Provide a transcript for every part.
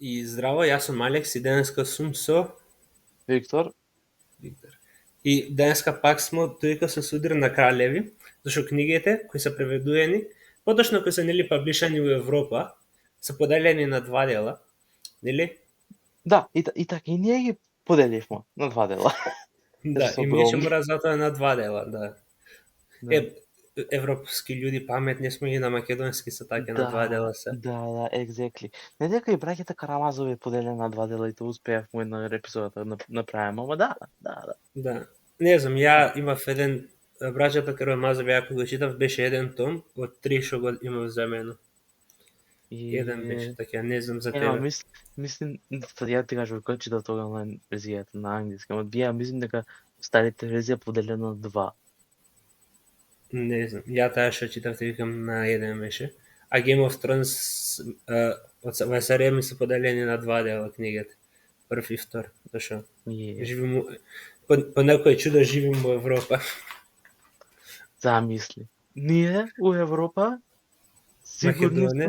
И здраво, јас сум Алекс и денеска сум со Виктор, Виктор. И денеска пак смо тоека со Судир на Кралеви, зашто книгите кои се преведувани, поточно кои се нели паблишани во Европа, се поделени на два дела, нели? да, и така и ние ги поделивме на два дела. Да, Се и ние ќе огромни. мора затоа на два дела, да. Да. Европски луѓе паметни сме и на македонски се така на два дела се. Да, exactly. Не дека и браќата Карамазови поделени на два дела и тоа успеавме една епизода да направиме, ама да. Да. Не знам, ја имав еден браќата Карамазови, ако го читав, беше еден том од 3 што го имав земено. Еден беше така, не знам за Ема, тебе. мислим, ја ти кажам, кој читав тога на верзијата на англиски, ама ја мислим дека старите верзија поделена на два. Не знам, ја таа што читав, ти викам на еден беше. А Game of Thrones во серија ми се поделени на два дела книгите. Прв и втор, зашо? Живим по некој чудо живим во Европа. Замисли. Ние у Европа сигурни сме.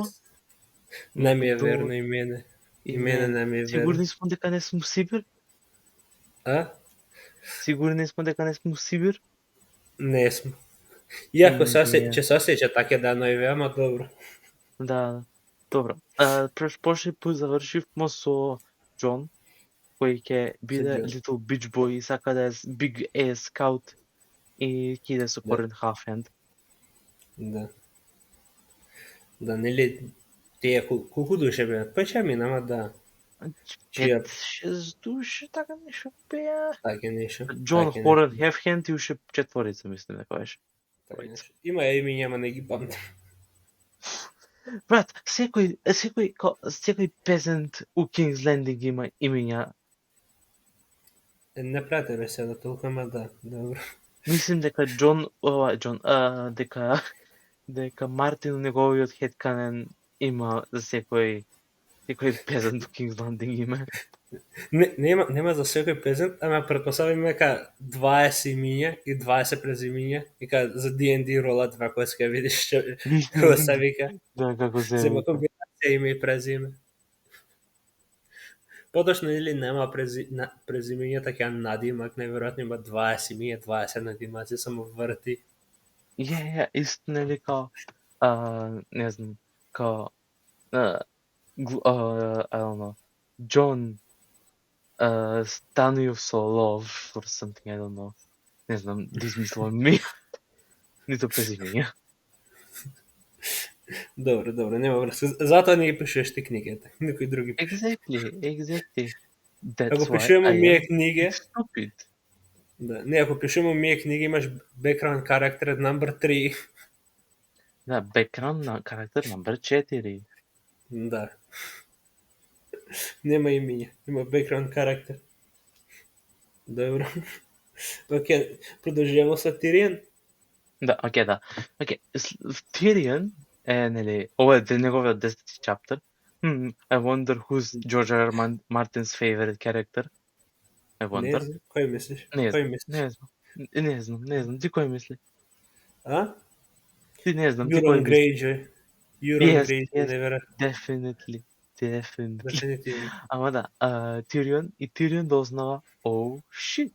Не ми е верно и мене. И мене не ми е верно. Сигурни сме дека не сме у Сибир? А? Сигурни сме дека не сме у Сибир? Не сме. Иако ќе се осеќа така да најве, ама добро. Да. Добро. Прошли пут завршивме со Џон, кој ќе биде little bitch boy и сака да е big ass scout и ќе иде со Корин Half-Hand. Да. Да, нели тие колку душе беа? 5 ама да. 5-6 души, така нешто беа. Така нешто. Џон, Корин Half-Hand и уште четворица, мислам дека беше. Има имиња, ама не ги памтам. Брат, секој пезент у King's Landing има имиња. Не прате бе сега толку, ама да, добро. Мислим дека дека Мартин неговиот headcanon има за секој пезент у King's Landing име. Нема за секој пезент, ама претпоставиме дека 20 имиња и 20 презимиња, и за D&D рола два кој ќе видиш како се вика. Да, како се вика. Зема комбинација име и презиме. Поточно или нема презимиња, така надимак, најверојатно има 20 имиња, 20 надимаци, само врти. Истина ли као, не знам, као, I don't know, John станују со love or something, I don't know. Не знам, измислувам ми. Нито презимиња. Добро, нема врска. Затоа не ги пишуваш ти книгите. Никој други пише. Exactly. Ако пишуваме ние книги, stupid. Да, не, ако пишуваме ние книги, имаш background character number 3. Да, background character number 4. Да. Нема имиња, има background character. Добро. Океј, продолжуваме со Тиријан. Да. Тиријан е, нели, ова е неговиот 10-ти чаптер. I wonder who's George R. R. Martin's favorite character. I wonder. Кој мислиш? Не знам. Ти кој мисли? А? Ти не знам. Euron Greyjoy. Definitely. Ама да, Тиријан дознава, shit.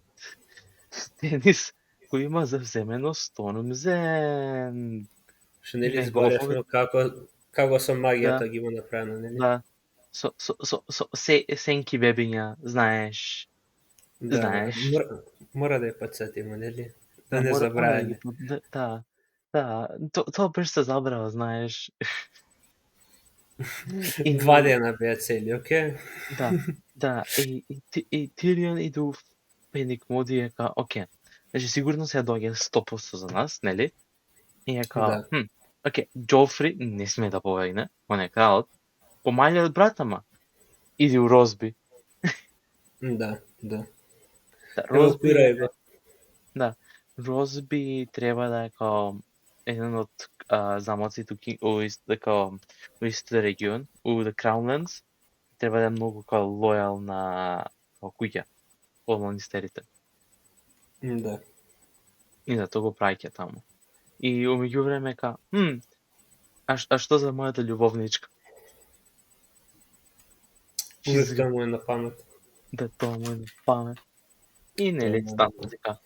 Станис кој има завземено Storm's Што нели зборевме како со магијата ги има направено, нели? Да. Со сенки бебиња, знаеш. Мора да ја подсетиме, нели? Да не забравиме. Да, тоа беше се забрава, знаеш. Два дена беа цели, окей? Да, и Тиријан иду в паник мод и ека, окей. Значи сигурно се доаѓа 100% за нас, нели? И ека, окей, Џофри не сме да побегне, он е кралот. Помалје од брата ма. Иди у Розби. Да. Розби треба да е као еден од замоците у истиот регион, у The Crownlands. Треба да е многу као лојал на куќа од Ланистерите. Да. И да, тоа го праќа таму. И умеѓу време ка, а што за мојата љубовничка? Увек чизга, тоа му е на памет. да тоа му е на памет. И нели Тоа стана е. дека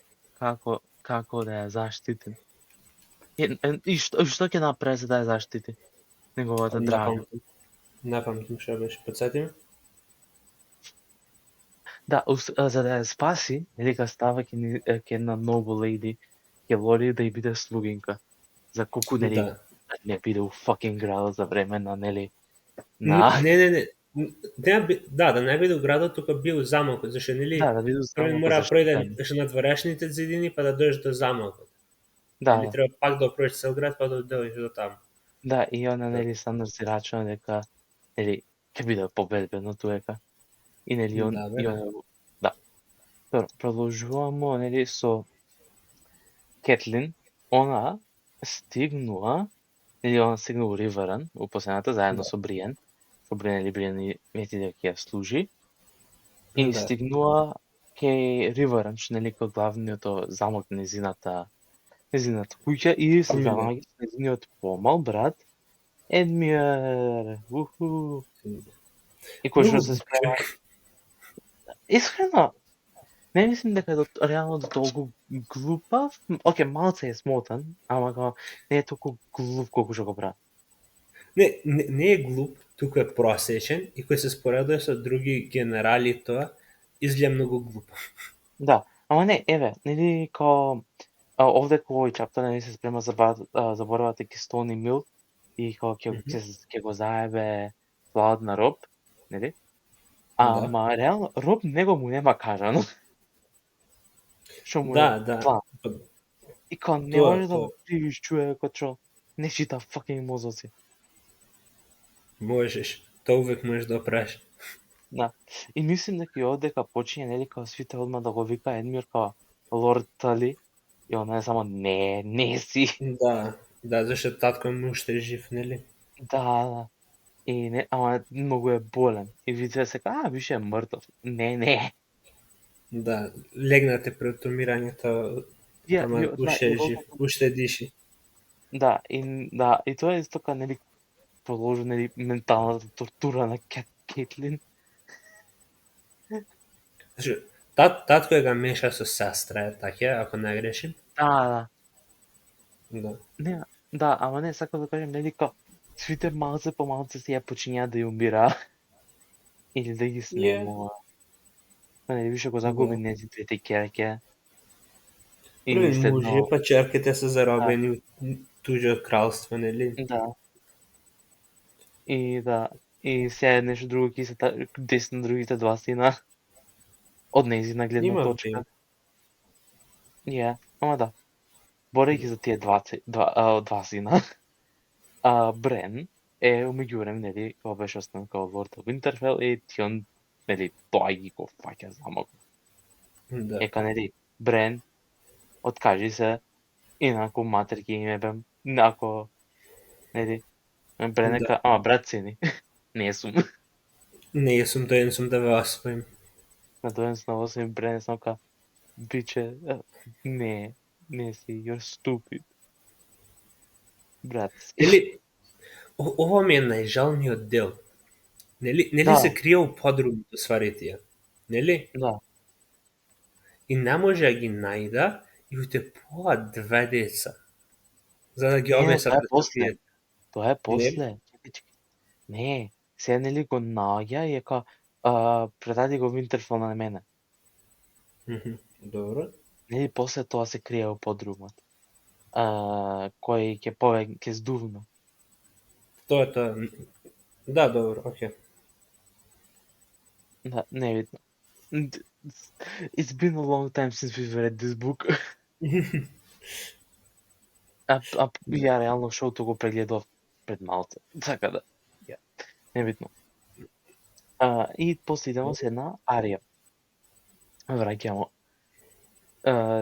како да ја заштитим. И што ќе направи за да ја заштити неговата Не драга? памтам. Не памтам што беше. Потсети ме? Да, за да ја спаси, нели ка става ке една noble lady, ќе вoli да ја биде слугинка. За колку нели Да. не биде у fucking градот за време на нели Не, на не. Да не биде у градот, тука бил у замокот, зашто нели да биде први само мора да заштитен. пројде на дворешните зидини па да дојдеш до замокот. Или Да, треба пак да пројдеш цел град па да дојдеш до таму. да, и она Да. нели Сандер си рачуна дека нели ќе биде победбено туека. И нели он Да, и бе. он да. Добро, продолжуваме нели со Кетлин, она стигнува, или она стигнува у Риваран, у последната, заедно Да. со Бриен. Со Бриен или Бриен и вети дека ќе ја служи. И Да. стигнува кај Риваран, што нели кој главниот замок на незината куќа и се Да. наоѓа со незиниот помал брат Едмир. Уху. И кој што Многу се спрема. глупче. Искрено, не мислим дека е реално до толку глупав. Оке, малце е смотан, ама како не е толку глуп колку што го прави. Не е глуп, туку е просечен и кој се споредува со други генерали и тоа, изгледа многу глупо. Да, ама не, еве, нели овде кога овој чаптар нели се спрема за борбата ке Стони Мил и кога ќе го заебе плавот на Роб, нели? Да. Ама реално Роб него му нема кажано. Што му е Да. план. И кога не Тоа, може да тоа. го кривиш човекот што не чита fucking мозоци. Можеш. Тоа увек можеш да опраш. Да. И мислим дека и одека почине нели кога сите одма да го вика Едмир као Лорд Тали и она е само не си. Да, зашто татко му уште е жив, нели? Да. И не, ама многу е болен. И вице се ка, више е мртов. Не. Да, легнате пред умирањето, ама Да, уште е жив, уште диши. да, и тоа е исто нели продолжи нели менталната тортура на Кетлин. Зашто татко ја га меша со сестра, така, ако не грешим. Да. Да. Не, да, ама не, сакам да кажем, нели сите малце по малце си ја почињаат да ја умира. Или да ги снемува. Нели више го загуби Да. нези двете ќерке. И Први уште мужи, едно, па черките се заробени у туѓо кралство, нели? да. И сега нешто друго ќе се деси на другите два сина. Од нејзина гледна Има точка. би. Ама да. Борејќи за тие два сина. Брен е умеѓувреме, нели, кога беше останал као Лорд Винтерфел и Тион, нели, тоа ги го фаќа замок. Да. Ека, нели, Брен, откажи се, инаку матер ќе им ебем, ако, нели, Брен ека, ама брат сини, не сум. Не сум доен сум да ве освоим. Надоен сум на им Брен сум ка, биче, не си, you're stupid. Брат си. Нели, ова ми е најжалниот дел. Нели Да. се крие у подрумите сваритија? Нели? Да. И не може да ги најда и уште поа две деца. За да ги Не, обесат тоа е да се после. пијат. Тоа е после. Чекај. Не, се нели го наоѓа и ека предади го Винтерфел на мене. Добро. Нели после тоа се крие во подрумот. Кој ќе здувна. Тоа е тоа. Да, добро, окей. Да, не видно. It's been a long time since we've read this book. Ја реално шоуто го прегледав пред малце. Така да, не видно. И после идемо се една Арија. Враќамо.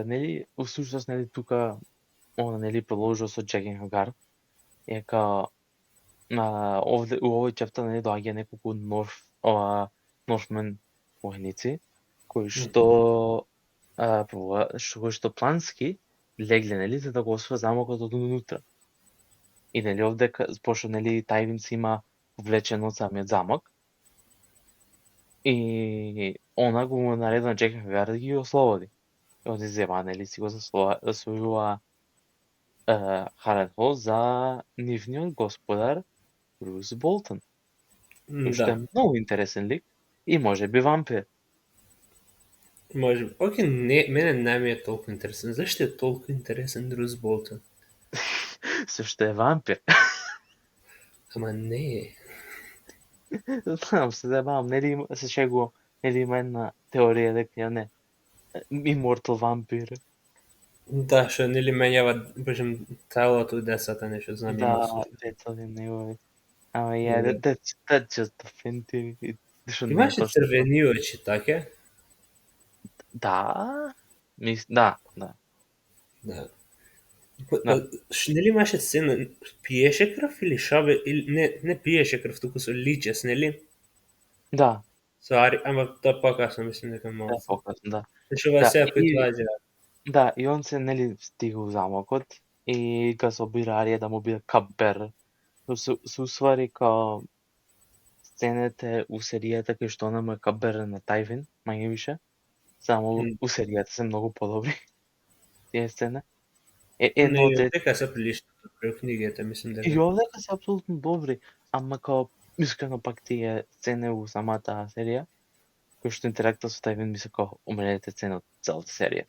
Нели, усушност, нели, тука, она, нели, продолжува со Джекинг Гард. Ека, овде, у овој чептар, нели, доаѓа неколку Норфмен војници, кои што, кои што плански легле, нели, за да го освои замокот од унутра. И, нели, овде, пошто, нели, Тајвин си има влечен од самиот замок, И она го му наредил на Джекафер да ги ослободи. И оди зема, нели си го засвојува Харедхол за нивниот господар Брус Болтон. Кој што е Да, многу интересен лик и може би вампир. може. Оке, мене не ми е толку интересен. Зашто е толку интересен Брус Болтон? Сушто е вампир. Ама не е. Знам, се забавам, нели се шегувам, нели има една теорија дека ја не Immortal вампир. Да, што нели менјава, божем, телото и децата, нешто знам, има Да, случај. децата негови. Ама Да. that's just offensive. Што не е Имаше точно. црвени очи, така? Да, да. Да. Да. Нели имаше сцена, пиеше крв или шабе, или не пиеше крв, туку со личес, нели? Да, Со Ари, ама тоа покасно мислам дека да, малку. покасно, да. Зашто ова Да, сега кој и тоа ќе да, и он се нели стига у замокот и га собира Арија да му биде капбер. Но се усвари као сцените у серијата кај што она му е капбер на Тајвин, мање више. Само у серијата се многу подобри. Тие сцене. Едно Не, од дека се прилично добри книгите, мислам и дека. овдека се апсолутно добри, ама као искрено пак тие сцене у самата серија, кој што интеракта со Тајвин ми се као умерените сцене од целата серија.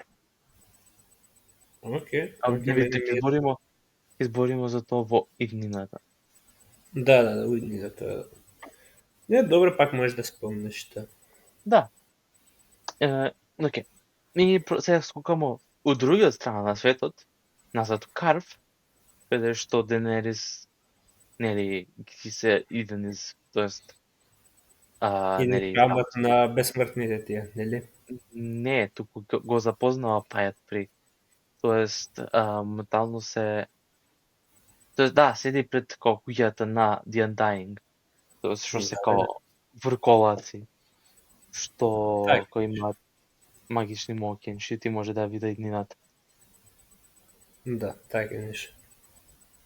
Океј, А океј, нели мене ми е... изборимо за тоа во иднината. Да, уидни за тоа. Не, добро, пак можеш да спомнеш тоа. Да. Окей. И сега скокамо у другиот страна на светот, назад у Карв, каде што Денерис нели ги се идениз, тоест И не нели храмот на бесмртните тие, нели? не, туку го запознава пајат при. Тоест, тотално се... Тоест, да, седи пред као куќата на The Undying. Тоест, што се као врколаци. Што Така. кои имаат магични моќи, што ти може да види иднината. Да, така е нешто.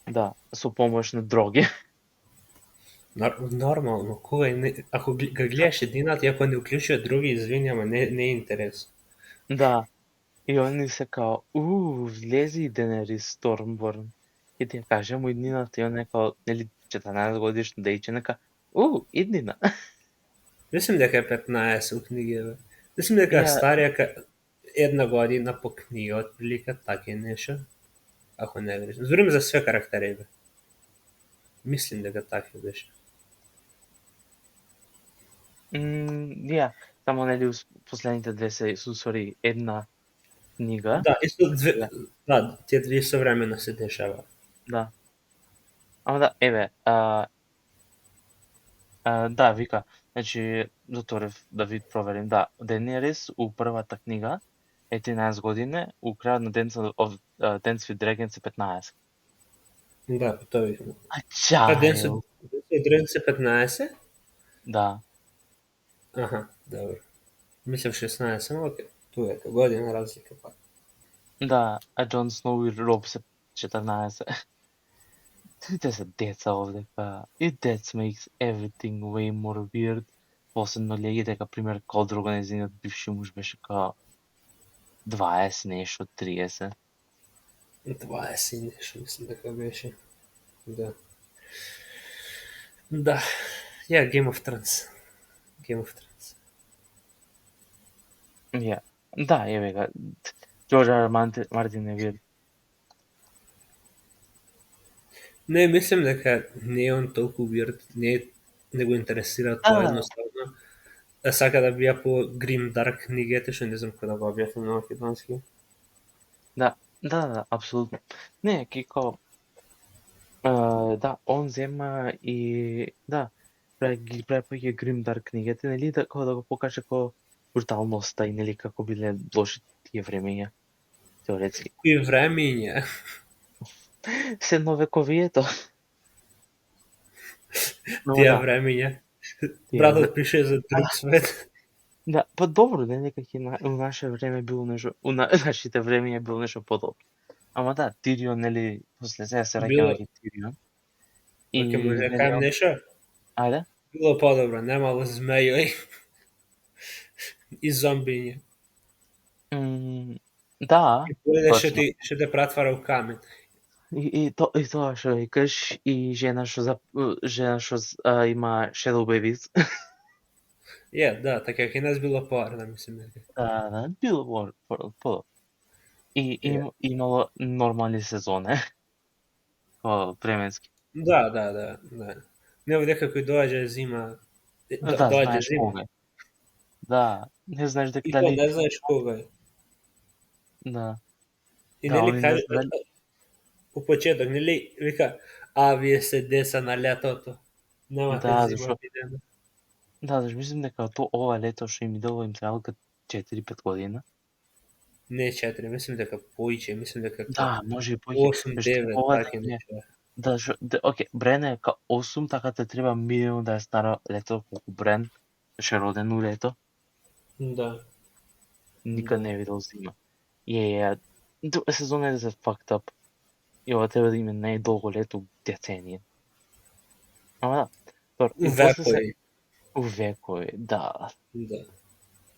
Да, со помош на дроги. Нормално, кога ако ga гледаш единат и ако не уклучува други, извини, ама не е интерес. Да. И они се као, влези и Денерис Стормборн. И ти ја каже му иднината и он е као, нели 14 годишно дејче, нека, иднина. Мислим дека е 15 у книги, бе. Мислим дека е Ја, старија една година по книга, отприлика, така е нешто. Ако не грешам. Зборим за све карактери, бе. Мислим дека така беше. само нели последните две се сусори една книга. Да, исто Да. да, тие две истовремено се дешава. Да. Ама да, еве, да, вика, значи, заторев да ви проверим, да, Денерис у првата книга е 13 години, у крајот на Dance with Dragons е 15. Да, по тоа викам. А Dance чајо! with Dragons е 15? Да. Аха, добро. Мислев 16, но окей. Тука е година разлика пак. Да, а Jon Snow и Robb се 14. Сите се деца овдека. И that makes everything way more weird. Посебно леги дека, пример, Кол незиниот бивши муж беше као 20 нешто, 30. 20 нешто, мислам дека беше. Да. Да. Game of Thrones. Game of Thrones. Да, еве га. Джордж Ар. Мартин е weird. Не, мислам дека не е он толку weird, не го интересира тоа едноставно. Сака да бија по Grim Dark книгите, што не знам кој да го објасни на македонски. Да, апсолутно. Не, кико, да, он зема и, да, ги прави повеќе Grim Dark книгите, нели, да го покаже како бруталноста и нели како биле лоши тие времења, теоретски. И времења. Средновековието. Тие времења. Братот пише за друг свет. Да, па добро, не нека ќе у наше време било нешто, у нашите времења било нешто подобро. Ама да, Тирион, нели, после сега се враќаме кај Тирион. Оке, може да кажам нешто? Ајде. Било подобро, немало змејои. и зомбиња. Да, И појде точно. што те пратвара у камен. И тоа што викаш, и жена што има shadow babies. Да, така ќе нас било поарно, мислим дека. Да, било по. И Е. имало нормални сезони. Временски. Да. Не дека кој доаѓа зима, Да, доаѓа знаеш зима. кога е. Да, не знаеш дека И тоа дали... не знаеш кога е. Да. И Да, нели они не каже знаат. у почеток, нели вика, вие се деца на летото. Немате Да, зима зашо... видено. Да, мислим дека ова лето што им идело им требало 4-5 година. Не 4, мислим дека поиќе, мислим дека Да, може и поиќе. 8-9, Ова така не. нешто. Да, окей, Брен е 8, така те треба минимум да е старо лето колку Брен, што е роден у лето. Да. Никад не е видел зима. Сезона е за fucked up. И ова треба да има најдолго лето у деценија. Ама да. Добро, и после се Векови. у векови, да. Да.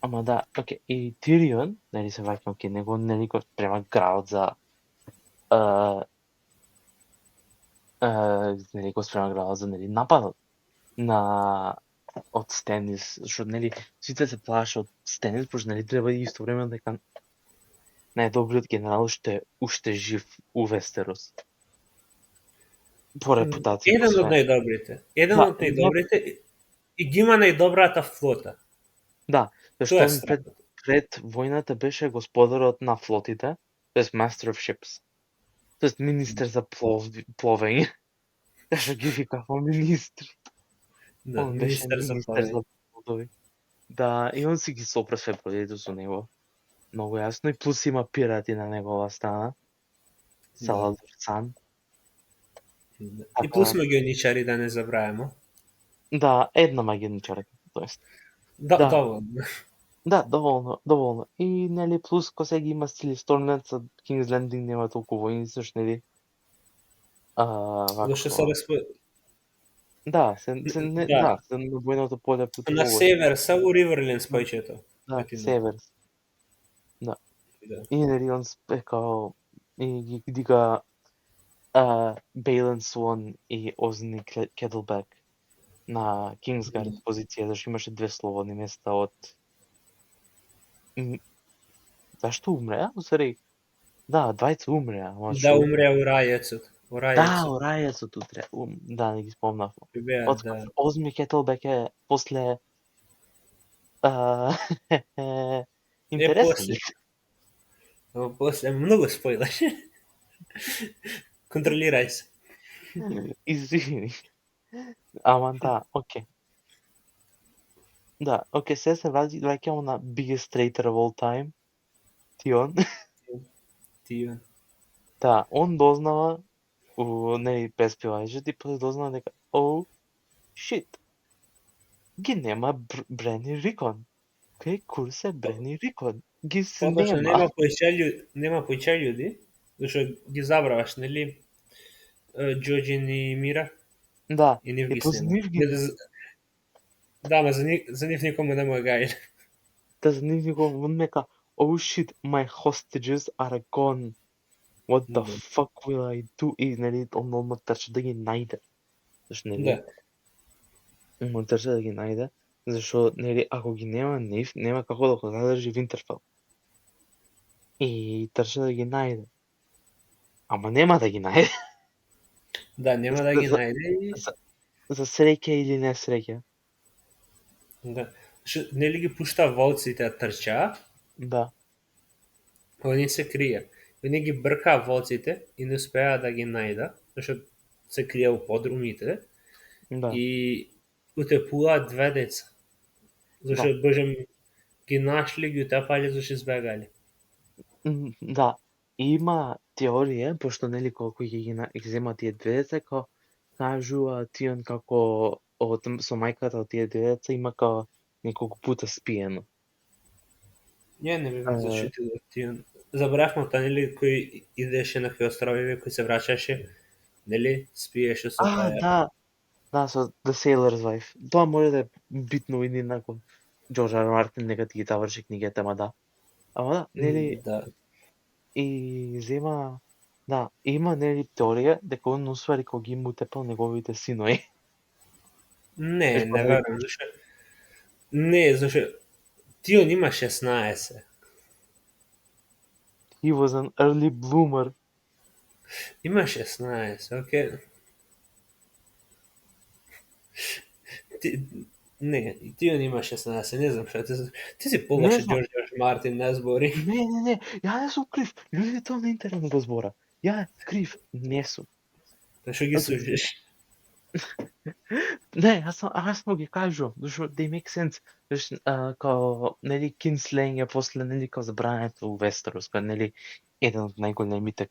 Ама да, окей, и Тирион, нели се враќам кај него, нели го спрема градот за нели го спрема градот за нели нападот на од Стенис, што нели сите се плашат од Стенис, пошто нели треба и исто време дека најдобриот генерал што е уште жив у Вестерос. По репутација, по Еден од све. најдобрите. Еден Да, од најдобрите и ги има најдобрата флота. Да, Тоа зашто е он страхот. пред војната беше господарот на флотите, тоест Master of Ships. Тоест министер за пловење. Зашто ги викаха министри. Да, Он беше министер за министер плавење. за пловови. Да, и он си ги сопра све пројдето со него. Многу јасно. И плюс има пирати на негова страна. Саладор Сан. Да. И Така, плюс магионичари, да не забравимо. да, една магијаничарка, тоест. Да, Да. доволно. Да, доволно. И нели плюс ко сега има стили Stormnet, со King's Landing нема толку војници, што нели Зашто се да, се Да. на војното поле На претпоголи. север, се у Риверленд поиќето. Да, север. Да. Да. И нели он као и ги дига Бейлен Свон и Озни Кетлбек на Kingsguard позиција, зашто имаше две слободни места од зашто умреа? Усари, да, двајца умреа, ама Да што? умре у рајецот. Да, Орајецот утре. Да, не ги спомнавме. Беа, да. Озми Кетлбек е после интересен. После многу спойлаш. Контролирај се. Извини. Ама да, окей. Да, окей, се враќамо на biggest traitor of all time. Тион. Тион. Да, он дознава, нели преспивајше, и после дознава дека, oh, shit, ги нема Брен и Рикон. Кај курс е Брен и Рикон? Ги се Поточно нема. нема поиќе људи, зашто ги забраваш, нели? Џоџин и Мира. Да, И нив и ги после снема. нив ги... Да, ма за нив никому не му е гајле. Да, за нив никому, он мека, oh shit, my hostages are gone. What the fuck will I do? И, нели, он трча да ги најде. Зашто, нели, Да. он трча да ги најде, зашто, нели, ако ги нема нив, нема како да го задржи Винтерфел. И трча да ги најде. Ама нема да ги најде. Да, нема да ги најде и... За среќа или не среќа. Да. Нели ги пушта волците да трчаа? Да. Они се крија. Они ги бркаа волците и не успеа да ги најда, зашто се крија у подрумите. Да. И утепуваа две деца. Зашто божем ги нашли, ги утепале, зашто избегали. Да. Има теорија, пошто нели колку ги земат тие две деца, како кажува Тион како со мајката од тие две деца има како неколку пута спиено. Не бевме зашутили од Тион. Забравме та, нели, кој идеше на кој островиве, кој се враќаше, нели, спиеше со таа. Да, со The Sailor's Wife. Тоа може да е битно или инако. Джордж Ар. Мартин нека ти ги заврши книгите, ама да. Ама да, нели, Да. и зема, да, има нели теорија дека он усвари кога ги мутепал неговите синови. Не, не верувам, зашто не, зашто Тион има 16. He was an early bloomer. Има 16, окей. Не, Тион има 16, не знам што ти си Не полош од знам. Џорџ Мартин на збори. Не, ја не сум крив. Луѓето на интернет го збора. Ја крив не сум. Што ги сужиш? Не, аз само ги кажувам, зашто they make sense. Зашто, као, нели, Кинслейн е после, нели, као забрането у Вестерос, кој, нели, еден од најголемите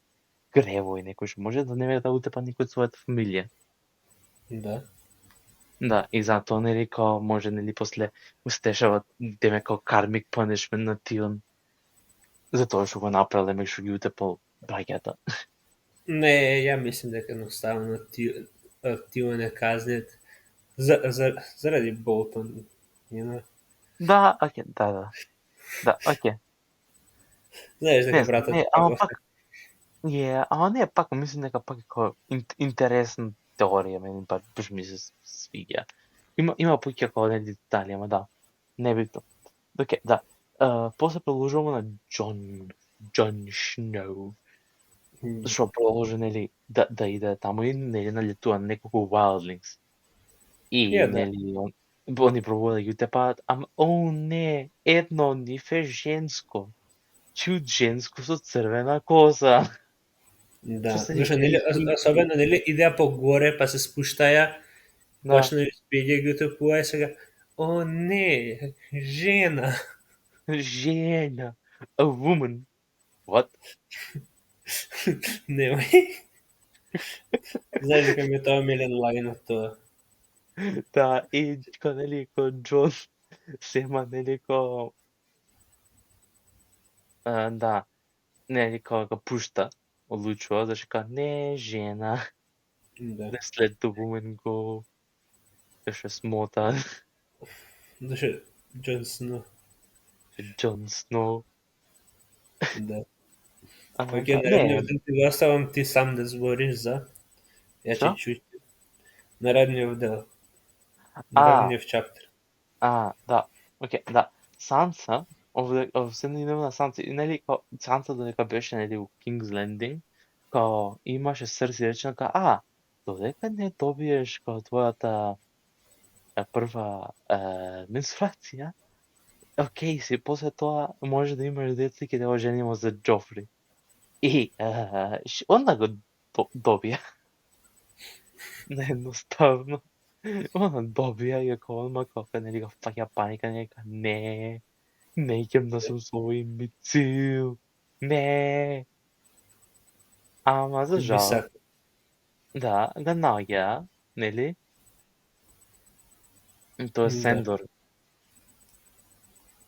гревои, некој што може да не да утепа никој од својата фамилија. Да. Да, и затоа, нели, као, може, нели, после устешава, деме, као, кармик punishment на Тион, затоа што го направил, деме, што ги утепал браќата. Не, ја мислам дека едноставно Тион е казнет заради Болтон, you know? Да, оке, да. Да, оке. Знаеш дека Не, братот не, ама пак, ама не, пак мислам дека пак е како интересна теорија, мене баш ми се свиѓа. Има поќе како нели детали, ама да, небитно. Оке, да. После продолжуваме на Jon Snow. Што продолжи, нели, да иде таму и нели налетува неколку wildlings. И да. нели они пробува да ги утепаат, ама не, едно од нив е женско. Чуд женско со црвена коса. Да, Што се зашто вика, нели особено нели идеа погоре па се спуштаја, Да, почна да спиѓа ги утопува и сега о не, жена. жена, a woman. What? Немај. Знаеш дека ми е тоа милен лагин од тоа. Да, и ко нели ко Џон сема нели ко да, нели ко го пушта, одлучува зашто ка не жена, Да. не let the woman go. Беше смота. Зашто Џон Сноу. Џон Сноу. Да. Ама Океј, да, не, наредниот дел ти го оставам ти сам да збориш за. Ја што? ќе чујам. Наредниот дел. А, Наредниот чаптер. да, окей, да. Санса, овде се идеме на Санса, и нели као Санса додека беше нели у King's Landing, као имаше Серси речено као, додека не добиеш као твојата прва менструација, окей си, после тоа може да имаш деца и ќе те го женимо за Џофри. И онда го добија. Неедноставно. Она добија и како одма како нели го фаќа паника, нека не ќе да се усвои Мицил. Не. Ама за жал, Бисак. да, го наоѓа, нели? Тоа е Да. Сендор.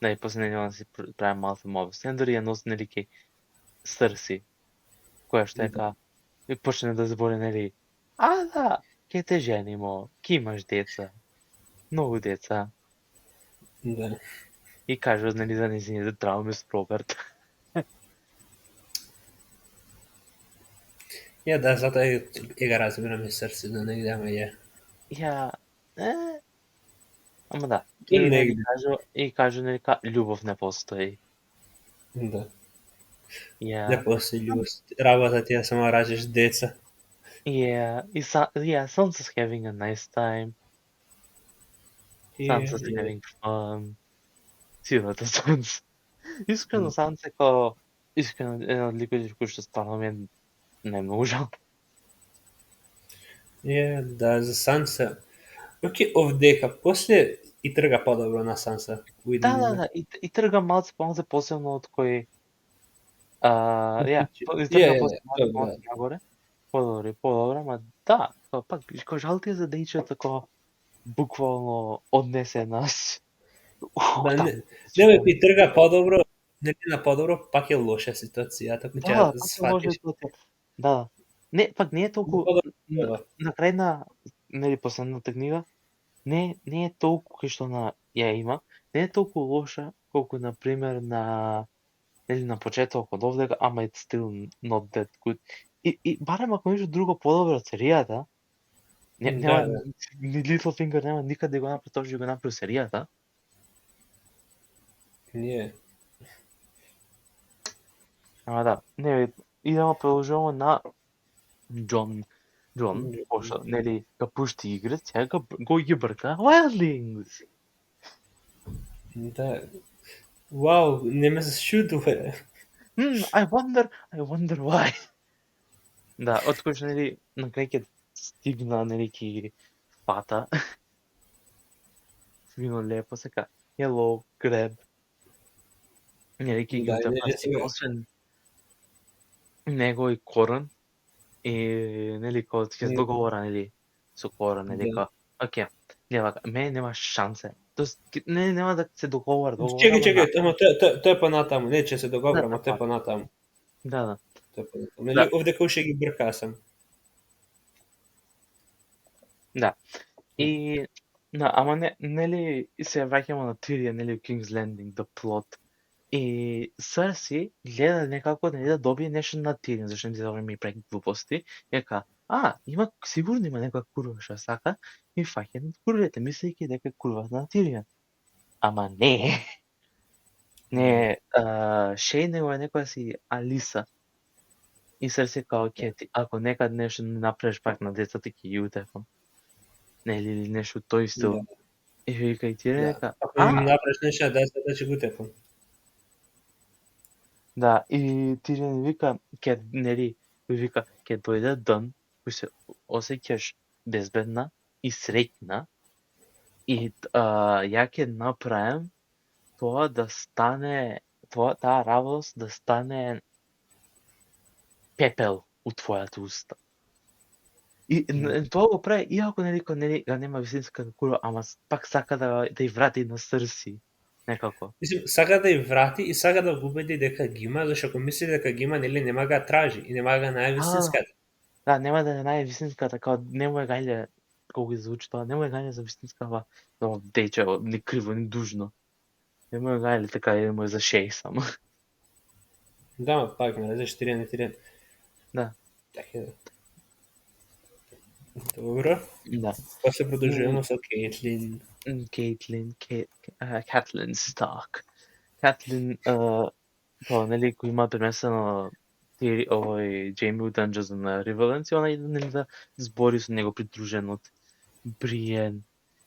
Нели, после нели да си прави малку мова. Сендор ја носи нели ке Серси, која што е Да. и почне да збори нели, да, ќе те женимо, ќе имаш деца, многу деца. Да. И кажува нели за нејзините трауми с Роберт. Ја да, затоа ја го разбирам и Серси да негде, ама ја. Ја, ама да. Тоа И нели негде. кажу нели љубов не постои. Да. Ја, Не постои љубост. Работа ти е само ражеш деца. Sansa's having a nice time. Sansa's Yeah. having fun. Силата Санса. Искрено Mm. Санса како искрено еден од ликовите кои што стварно ми е не многу жал. Да, за Санса. Океј, овдека, после и трга подобро на Санса. Да, и трга малце посебно од кој и трга Ја, малце нагоре. Подобро, ама да, пак кој жал ти е за дејчето кој буквално однесе нас. Не, и трга подобро, нели на подобро, пак е лоша ситуацијата, кој ќе сватиш. Да. Не, пак не е толку на крај на нели последната книга, не е толку кој што на ја има, не е толку лоша колку на пример на почетокот овде, ама it's still not that good. И барем ако ништо друго подобро од серијата, нема Да. ни Littlefinger нема никаде да го направи тоа што го направи серијата. Ние. Ама да, не идемо продолжуваме на Џон, пошто нели га пушти игра, сега го ги брка Wildlings. Да. Вау, не ме зашутува. I wonder why. Да, откој што нели на крај ќе стигна нели ки фата. Вино лепо сека. Hello, grab. Нели ки ги Да, утепа освен него и Коран и нели кога ќе се договора нели со Коран нели ка окей, нема мене нема шансе. Тоест не нема да се договора. Чекај, ама тоа е понатаму, не че се договорам, тоа е понатаму. Да. Нели овде кој ќе ги брка сам. Да. И ама не нели се враќаме на Tyrion нели King's Landing, the plot. И Cersei гледа некако нели да добие нешто на Tyrion, зашто не да ми прави глупости. Дека, има сигурно има некоја курва што сака и фаќа на курвите, мислејќи дека курвата на Tyrion. Ама не. Не, Шеј него е некоја си Алиса. И Cersei као ќе ако некад нешто не направиш пак на децата ќе ги утефам. Нели или нешто тој стил. И вика и Tyrion дека, ако им направиш нешто на децата ќе го утефам. Да, и Tyrion вика, ќе нели, вика, ќе дојде ден кој се осеќаш безбедна и среќна и ја ќе направам тоа да стане, таа радост да стане пепел у твојата уста. И тоа го прави, иако нели га нема вистинска курва, ама пак сака да ја врати на Cersei. Некако. Мислам, сака да ја врати и сака да го убеди дека ги има, зашто ако мисли дека ги има, нели нема га тражи и нема га најде вистинската. Да, нема да најде вистинската, као нема е гајле, колку ги звучи тоа, нема е гајле за вистинскава, но дече, ни криво, ни дужно. Нема е гајле така, нема е за Шеј само. Да, пак ме разеш Tyrion. Да. Така да. Добро. Да. После продолжуваме со Кейтлин. Catelyn Stark. Catelyn, тоа нели кој има пренесено овој Jaime у Dungeons на Riverlands и она иде нели да збори со него придружен од Brienne.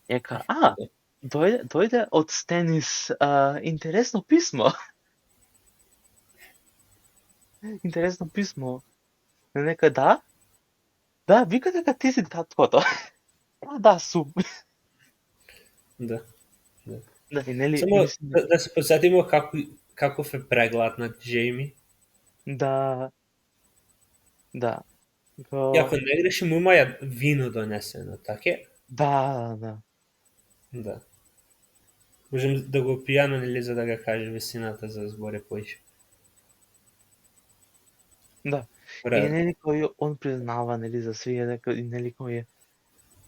Ека, дојде од Stannis интересно писмо. Интересно писмо. Нека да? Да, вика дека ти си таткото. Да, сум. Да. Да, и нели... Само да се посетимо каков е преглад на Джейми. Да. Да. И ако не грешим, има ја вино донесено, така? Да. Да. Можем да го пијаме, нели, за да го каже вистината за зборе поише. Да. И нели кој он признава, нели, за свие, дека, нели, кој е...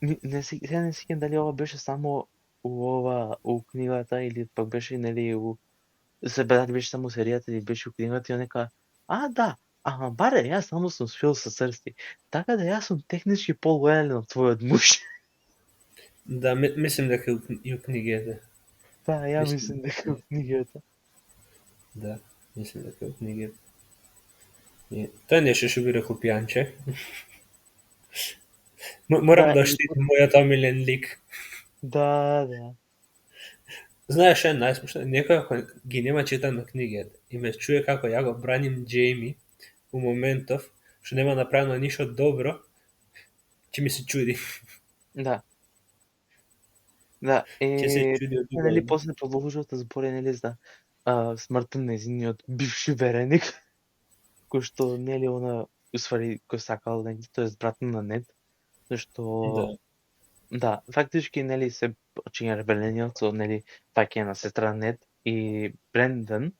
Не сеќам дали ова беше само у книгата или пак беше, нели, дали беше само серијата или беше у книгата и он нека, да, ама баре, јас само сум спил со Cersei, така да јас сум технички по-лојален од твојот муж. Да, мислим дека и у книгата. Да, ја мислим дека у книгата. Да, мислим дека у книгата. Тоа е нешто што би рекол пијанче. Морам да штитам мојот омилен лик. Да. Знаеш што е најсмешно? Некој ги нема читано книгата и ме чуе како ја го браним Джейми у моментов што нема направено ништо добро, ќе ми се чуди. Да, нели после продолжува да збори, нели, за смртта на нејзиниот бивши вереник, кој што, нели, она, усвари, кој сакал, тоест брат на Нед, зашто... Да, фактички, нели, се почиња ребелениот со, нели, фаќање на сестра Нед и Брендон,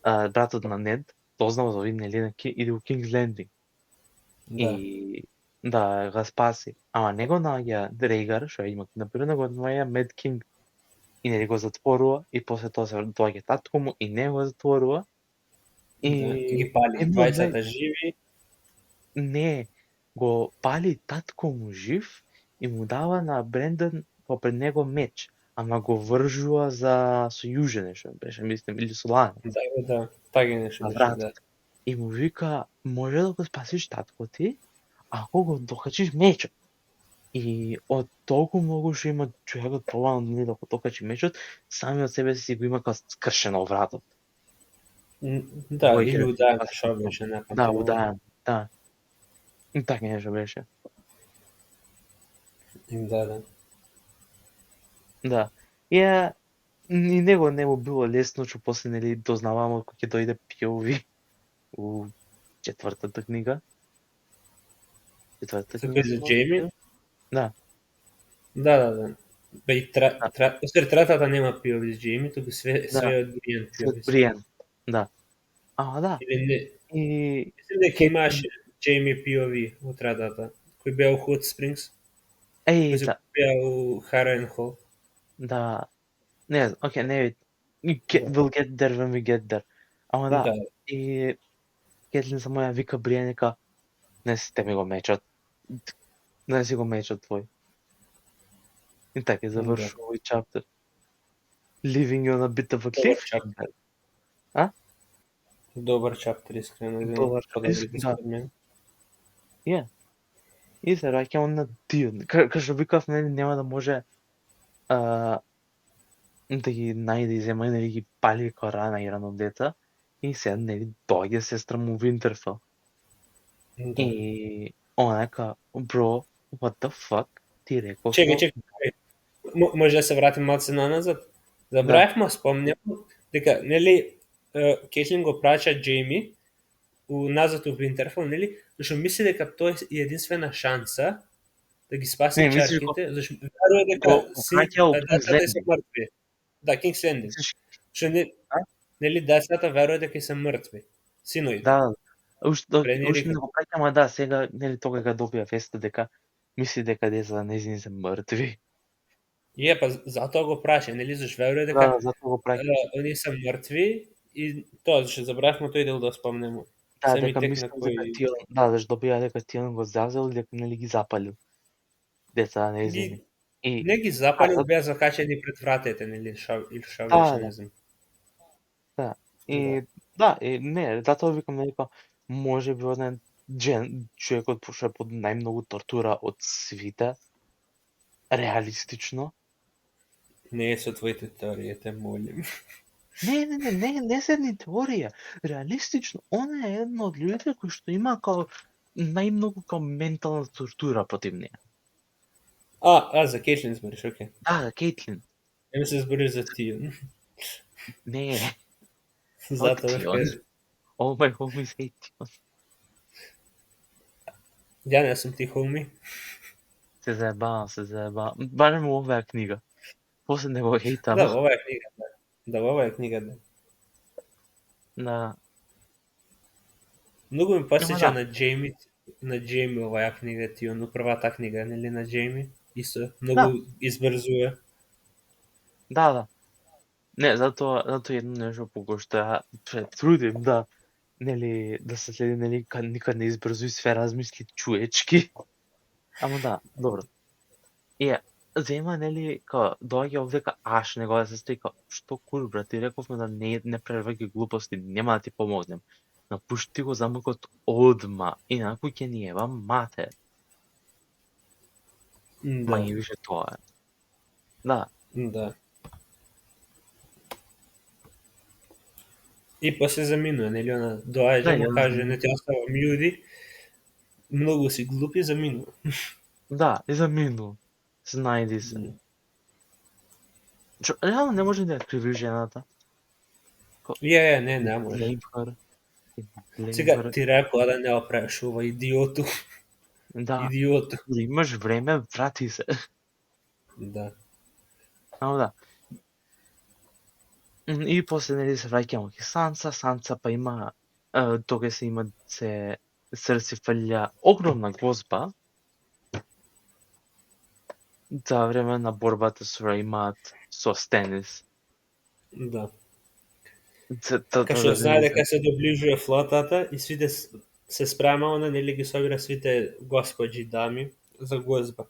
братот на Нед, дознава за овие, нели, иде у King's Landing. И да, го спаси. Ама не го наоѓа Рейгар, што има например, го наоѓа Мед Кинг. и нели го затворува и после тоа се доаѓа татко му и не го затворува. И ги пали едно од двајцата живи. не, го пали татко му жив и му дава на Брендан пред него меч, ама го вржува за со јуже нешто беше, мислам, или со лане. Да, така нешто беше, да. И му вика, може да го спасиш татко ти, ако го докачиш мечот. И од толку многу што има човекот пробано да го докачи мечот, сами од себе си го има као скршено вратот. Да, или удаен, што беше некако. Да, удаен, да. И така нешто беше. Да. Да. И него не му било лесно, што после нели дознаваме кој ќе дојде POV у четвртата книга. Тоа е за Джейми? Да. Да. Бе, третата нема POV за Джейми, туку све од Бриен. Од Бриен, да. Ама да. Или не. И мислам дека имаше Джейми POV во третата, кој беа у Hot Springs. Кој се беа у Harrenhal. Да. Не, окей, не, we'll get there when we get there. Ама да. И Кетлин само ја вика Бриенека, не си те ми го мечот. Не си го мечот твој. И така завршува овој чаптер. Living on a bit of a cliff. Добар чаптер, искрено. Добар чаптер, да. И се раќамо на Тион. Кај што викав, нели, нема да може да ги најде и зема, нели, ги пали као рана и рано деца. И сега, нели, доаѓа сестра му Винтерфел. И онака, бро, what the fuck, ти реков... Чекај. Може да се вратим малце наназад? Забравивме, спомням, дека, нели, Кетлин го прача Джейми назад у Винтерфел, нели, зашто мисли дека тоа е единствена шанса да ги спаси чарките, зашто верува дека се мртви. Да, King's Landing. Што нели децата верува дека се мртви. Синоите. Да. Уште не го праќам, да, сега нели тога добија веста дека мисли дека децата нејзини се мртви. Па затоа го праќа, нели, зашто верува дека они се мртви и тоа зашто забравивме тој дел да спомнеме. Да, дека мислам дека Тион, да, зашто добија дека Тион го зазел и дека нели ги запалил деца нејзини. Не ги запалил, беа закачени пред вратите, нели, или што беше, не знам. Да. И да, не, затоа викам дека може би оден човекот што е под најмногу тортура од свите, реалистично. Не е со твоите теории, те молим. Не се ни теорија. Реалистично, он е еден од луѓето кои што има као најмногу као ментална тортура против неа. За Кейтлин збориш, окей. Да, за Кейтлин. Не се збориш за Тион. Не. Затоа кажи. All my homies hate Тион. Ја не сум ти хоми. Се заебавам. Барем у оваа книга. После не го хейтам. Да, ова е книга, да. Да. Многу ми посеќа на Джейми оваа книга, Тион, првата книга, нели, на Джейми. Исто, многу избрзува. Да. Не, затоа едно нешто по кој што ја се трудим да нели да се следи, нели, никад не избрзуј, све размисли чуечки. Ама да, добро. Зема, нели, као доаѓа овдека Аш, негова сестра, као, што кур, брат, ти рековме да не превраќај глупости, нема да ти помогнем. Напушти го замокот одма, инаку ќе ни ева мате. Мање више тоа е. Да. И после заминува, нели, она доаѓа, му каже, не ти оставам људи, многу си глупи, заминува. Да, и заминува. Знајди се. Реално не може да ја криви жената. Не може. Сега ти рекоа да не опреш ова идиоту. Да. Идиоту. Имаш време, врати се. Да. Ама да. И после нели се враќамо ки Санса па има тога се Серси фалја огромна гозба. за време на борбата што имаат со Стенис. Да. Да Кашо знае дека се доближува флотата и сите се спрема, она нели ги собира сите господи дами за гозба.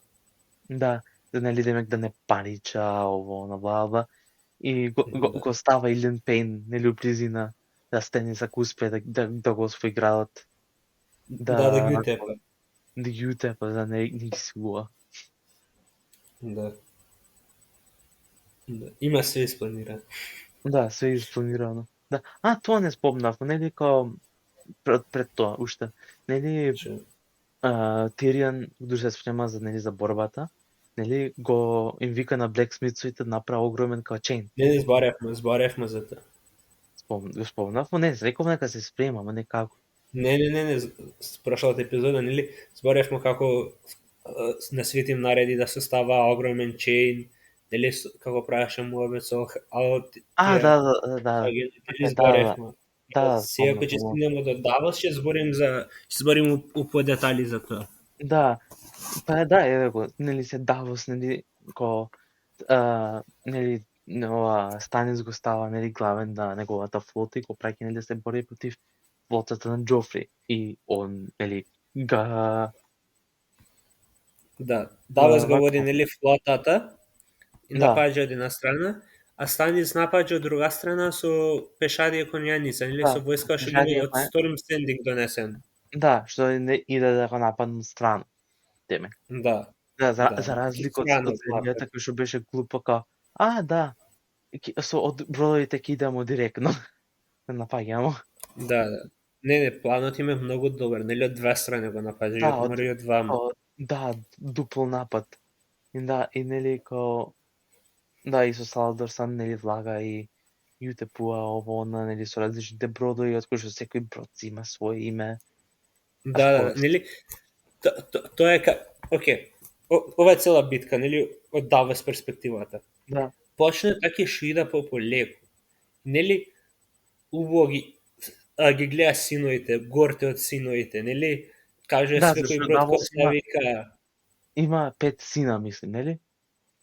Да, нели демек да не парича ово на бла. И го става Илен Пейн, нели у близина да Стенис ако успее да го освои градот. Да ги утепа. Да ги утепа, да не ги сигува. Да. Има све испланирано. Да, све испланирано. Да. Тоа не спомнав, нели као пред тоа уште. Нели Тириан дури се спрема за нели за борбата. Нели го им вика на блексмитсовите да направи огромен као чейн. Не зборевме за тоа. Спомнав, но не, реков нека се спрема, ама не како. Не, прошлата епизода, нели, зборевме како на свет им нареди да се става огромен чейн, нели, како правеше муабет со Да. зборевме. Сега Спомнав, ќе стигнеме до Давос, ќе зборим по детали за тоа. Да, па да, еве го, нели се Давос, нели, нели, ова Станис го става, нели, главен на неговата флота и го праќа, нели, да се бори против флотата на Джофри. И он, нели, Да, Давос го води, вака. нели, флотата и Да. напаѓа од една страна, а Станис напаѓа од друга страна со пешади и конјаница, нели, со војска што ги од Storm Standing донесен. Да, што не иде да го нападнат страна, демек. Да. За разлика од следнијата кој што беше глупо као, да, од бродовите ќе идемо директно. Да напаѓамо. Да. Не, планот им е многу добар, нели, од две страни го напаѓаат, мора и од двама. Да, дупол напад. И нели као, да, и со Саладор Сан, нели, влага и утепува ово, нели, со различните бродови, од кои што секој брод си има свое име. Да, нели, тоа е окей, ова е цела битка, нели, од Давос перспективата. Да. Почне така што ида полеку. Нели, убаво ги гледа синовите, горте од синовите, нели, каже секој брод кој вика. Има 5 сина, мислим, нели?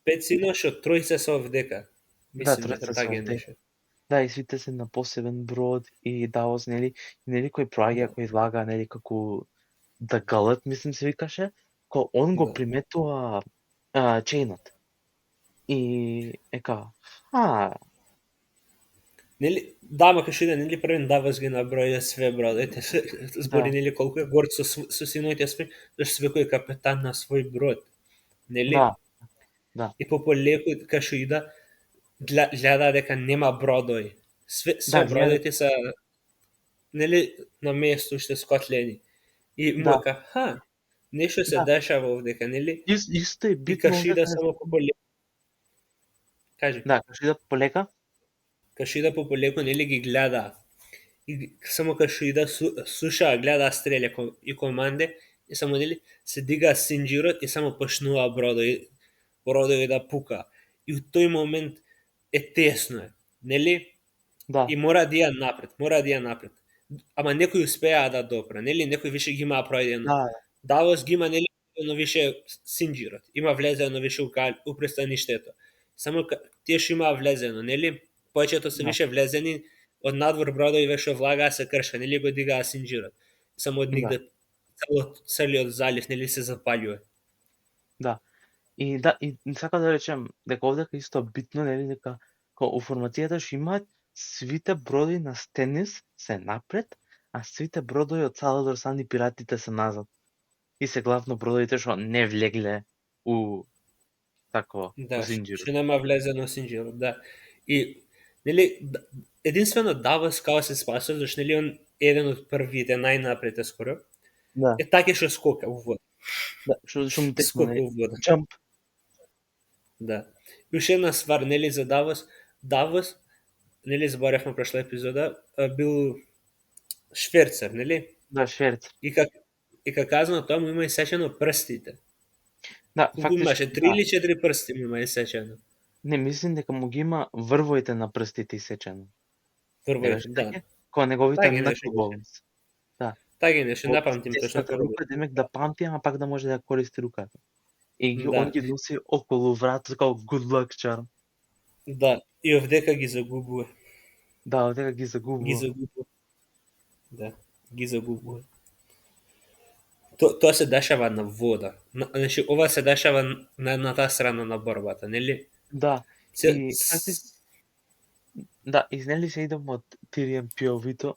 5 сина што тројца се овдека. Мислим дека така е нешто. Да, и сите се на посебен брод и Давос, нели кој проаѓа, кој влага, нели, како да галат, мислим се викаше, кој он го приметува чейнот. И нели, ма кај што иде, нели, првен Давос ги наброја све бродите, збори, нели, колку е горд со синовите све, зашто секој е капетан на свој брод. Нели? Да. И полеку кај што ида, гледа дека нема бродови. Све бродите се, нели, на место уште скотлени. И му ка, нешто се дешава овдека, нели? Исто е битно. И кај што ида само пополеку. Кажи. Да, кај што ида полека? Кај што ида пополеку, нели, ги гледа. И само кај што ида слуша, гледа стрелја и команде, и само, нели, се дига синџирот и само почнува бродови да пука. И у тој момент е тесно, нели? Да. И мора да ја напред. Ама некој успеа да допре, нели? Некој више ги има пројдено. Да. Давос ги има, нели, но више синџирот. Има влезено више у пристаништето. Само тие што има влезено, нели? Повеќето се више влезени, од надвор бродови веше влага се крша, нели, го дигаа синџирот. Само од нигде целиот залив, нели, се запалјува. Да. И сака да речем дека овдека исто битно, нели, дека у формацијата што имаат свите бродови на Стенис се напред, а свите бродови од Саладор Сан и пиратите се назад. И се главно бродовите што не влегле у такво синџирот. Што нема влезено синџирот, да. И нели, единствено Давос као се спасува, зашто, нели, он еден од првите, најнапред е скоро. Да. Е така што скока у вода. Да, што му скока у вода. Джамп. Да. И уште една ствар, нели, за Давос, нели, зборевме прошла епизода, бил шверцер, нели? Да, шверцер. И како казано, тоа му има исечено прстите. Да, фактички. Имаше 3 или 4 прсти му има исечено. Не, мислим дека му ги има врвоите на прстите исечено. Врвоите, да. Кој неговите knucklebolls. Да. Така е нешто, не памтим точно. Рука, демек да памти, ама пак да може да користи руката. И Да. он ги носи околу вратот како good luck charm. Да, и овдека ги загубува. Да, одека ги Ги загубува. загубува. Да, ги загубува. Тоа се дешава на вода. Значи, ова се дешава на едната страна на борбата, нели? Да, Се, и да, изнели се идам од Тириан POV-то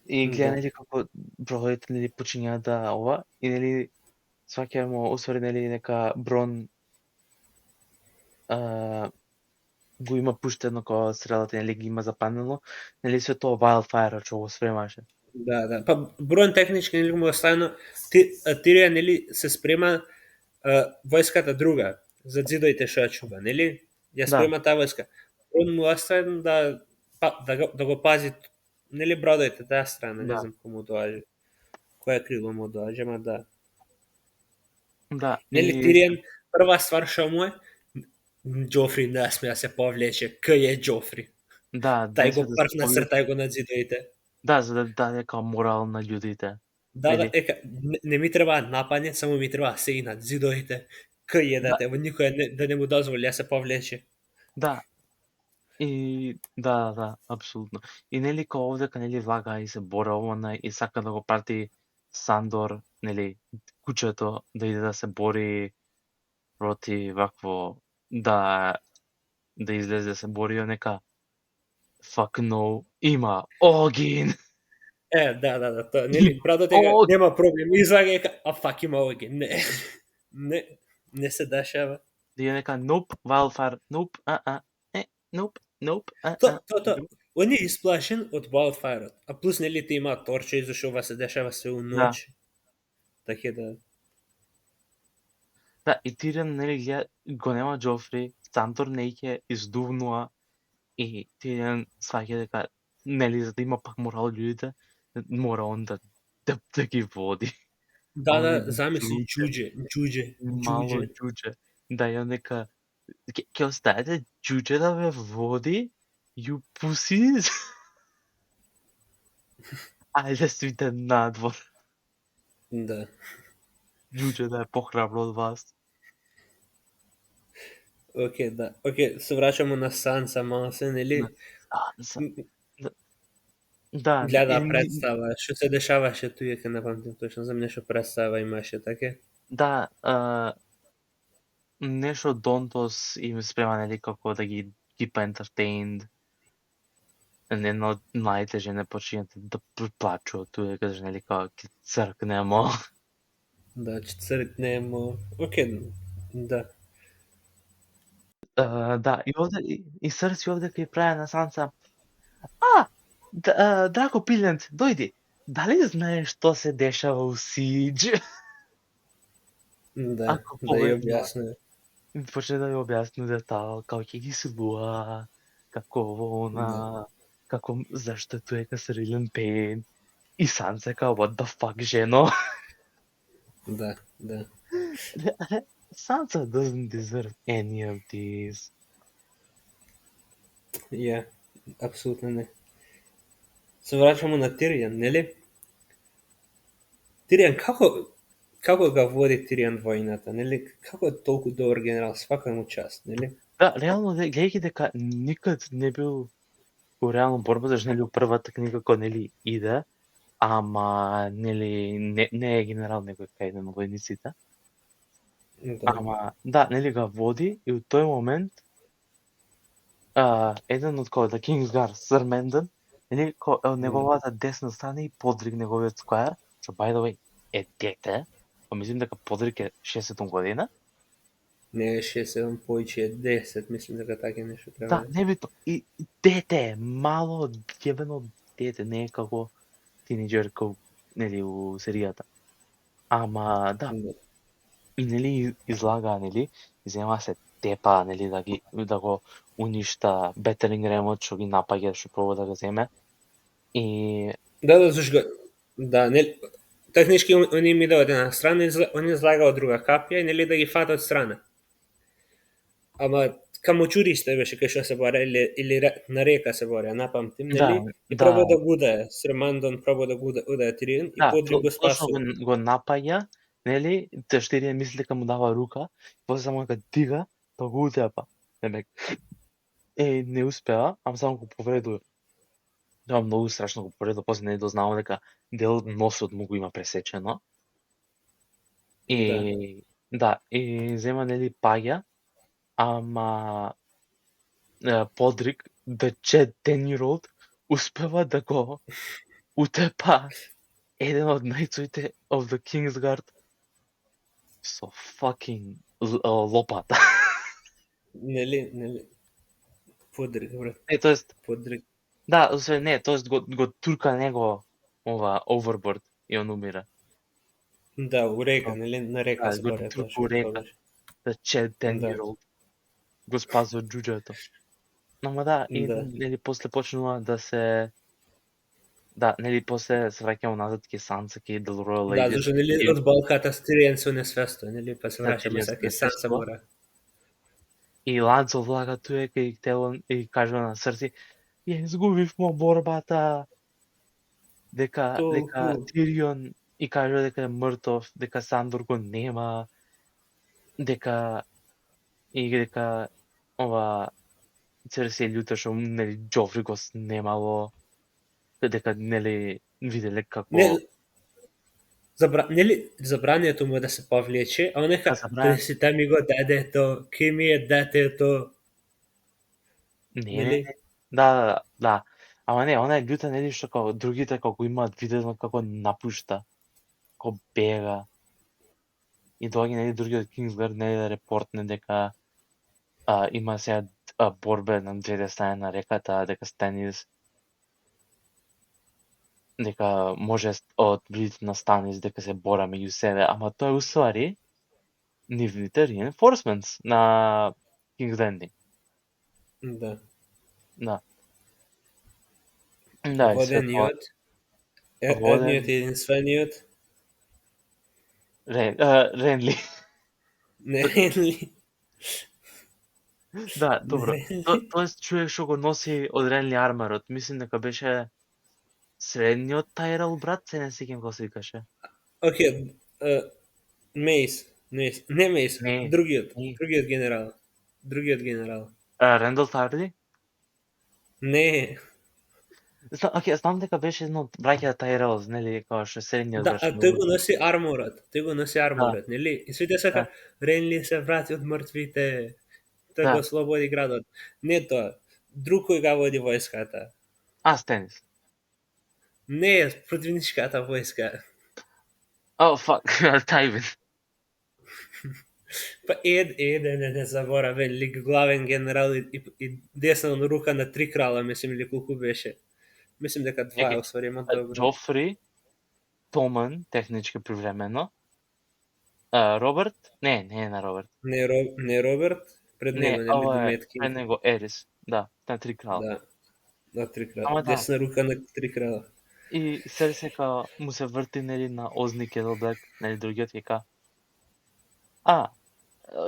и гледа да, нели како бродите нели почињаат да ова и нели сваќамо усвари нели нека Брон го има пуштено кога стрелата нели ги има запанено, нели се тоа Wildfire што го спремаше. да. Па Брон технички нели му оставено Тирија нели се спрема војската друга за дзидоите што ја чува, нели? Ја Да, спрема таа војска. Брон му оставен да го пази нели бродоите таа страна, не да, знам кому доаѓа. Која крило му доаѓа, ама да. да, Нели и Тиријан прва ствар што му е Џофри не сме да се повлече, кај е Џофри? да, Тај го се да се прв насртај го на дзидоите. да, за да даде како морал на људите. Да, Нели? не ми треба напање, само ми треба се и на дзидоите. Кај е Да, дете, никој да не му дозволи да се повлече. да. И да, апсолутно. И нели кога овдека нели влага и се бора она и сака да го прати Сандор, нели, кучето да иде да се бори против вакво да излезе да се бори, нека fuck no, има Огин. Да, тоа, нели, братот е Огин. нема проблем, излага и а фак има овој, не се дешава. Да нека nope, Wildfire, nope, nope, Он е исплашен од Wildfire, а плюс нели ти има торче, зашто ова се дешава се у ноќ. Така да. Да, и Тириан нели гледа, го нема Џофри, Сандор не ќе издувнува и Тириан сваќа дека нели за да има пак морал људите, мора он да ги води. Да, замисли џуџе. Мало џуџе. Да ја нека ќе оставите џуџе да ве води, you pussies. Ајде свите надвор. Да. Џуџе да е похрабро од вас. Океј, да. Океј, се враќамо на Санса мало се, нели? Да, Гледа представа, што се дешаваше тука, ке не памтим точно, за нешто представа имаше, така? Да, нешто Донтос им спрема нели како да ги keep entertained. Една од младите жени почињат да плачуваат тука, кажеш нели како ќе цркнемо. Да, ќе цркнемо. Океј, да. Да, и овде и Сърси овде кај праја на Санса. Драго Пилент, дојди. Дали знаеш што се дешава у Сидж? Да, да ја објасне. Почне да ја објасни детал, како ќе ги силува, како она, како зашто тука се Рилен Пейн. И Санса е као, what the fuck, жено? Да. Sansa doesn't deserve any of these. Апсолутно не. Се враќамо на Тиријан, нели? Тиријан, како го води Тиријан војната, нели? Како е толку добар генерал, свака му част, нели? Да, реално, гледајќи дека никад не бил во реално борба, зашто нели у првата книга кој нели иде, ама нели не е генерал, него е кај еден од војниците. Ама, да, нели го води и у тој момент еден од кој, the Kingsguard, Сър Менден, нели, неговата десна страна и Подрик, неговиот сквајер, што, by the way, е дете, па мислим дека Подрик е 60 година. Не е 6-7, поиќе е 10, мислим дека така нешто треба. Да, небито, и дете, мало, јебено дете, не е како тинеџер, како, нели, у серијата. Ама, да, и нели излага, нели, зема се тепа, нели, да го уништа Бетеринг Ремот, што ги напаѓа, што пробува да го земе. И Да, зашто да, нели, технички они ми од една страна, они излага од друга капија и нели да ги фата од страна. Ама каму чуристе беше кај што се бора или на река се бора, напамтим, нели? И пробува да гуде, Сремандон пробува да гуде Тиријан и Подрик го спасува. Точно го напаѓа нели, Тирион мисли дека му дава рука, после само дека дига, да го утепа. Не успеа, ама само го повредува. Това многу страшно го повредува, после не дознава дека дел од носот му го има пресечено. И да, и зема нели паѓа, ама Подрик, the Chad 10-year-old, успева да го утепа еден од најцуите of the Kingsguard со fucking лопата. Нели, Подрик, брат. Тоест, Подрик. да, тоест го турка него ова overboard и он умира. Да, у река, нели, на река Да, го зборя турка тоа. у река. The Chad 10-year-old го спазва джуджето. Ама да, и нели после почнува да се нели после се враќаме назад ке Санса, ке Делроя Лейди. Да, зашто нели од балката Тирион се унесвесто, нели, па се враќаме се ке Санса мора. И Ланцо влага туе кај Телон и кажува на Сърси, ја изгубивме борбата, дека Тирион и кажува дека е мртов, дека Сандор го нема, дека ова Церси е љута што нели Джофри го снемало, дека нели виделе како нели забранието му да се повлече, а он нека си та ми го даде то, ке ми е датето. Не. Да. Ама не, она е љута нели што како другите како имаат видено како напушта, како бега. И доаѓа нели другиот Kingsguard нели да репортне дека има сега борбе на двете страни на реката, дека Станис дека може од бридите на Станис дека се бора меѓу себе, ама тоа е уствари нивните reinforcements на King's Landing. Да. Водениот, едниот единствениот. Ренли. Не, Ренли. Да, добро. Тоест човек што го носи од Ренли арморот, мислим дека беше средниот Тайрел брат, се не сеќам како се викаше. Океј, Мейс, не Мейс, другиот генерал. Рендал Тарди? Не. Знам дека беше едно од браќата Тайрел, нели, како што средниот брат. Да, тој го носи арморот, нели? И сите сака Ренли се врати од мртвите, тој го ослободи градот. Не тоа, друг кој га води војската. Станис. Не, противничката војска. Fuck, Тайвин. Па еден не заборавен лик, главен генерал и десна рука на 3 крала, мислим, или колку беше. Мислим дека 2, освари има добро. Джофри, Томан, технички привремено. Роберт? Не на Роберт. Не Роберт, пред него, нели, Дометки. Пред него Ерис, да, на 3 крала. Да, на 3 крала. Десна рука на 3 крала. И Серсека му се врти, нели, на Озни Кетлбек, нели, другиот века.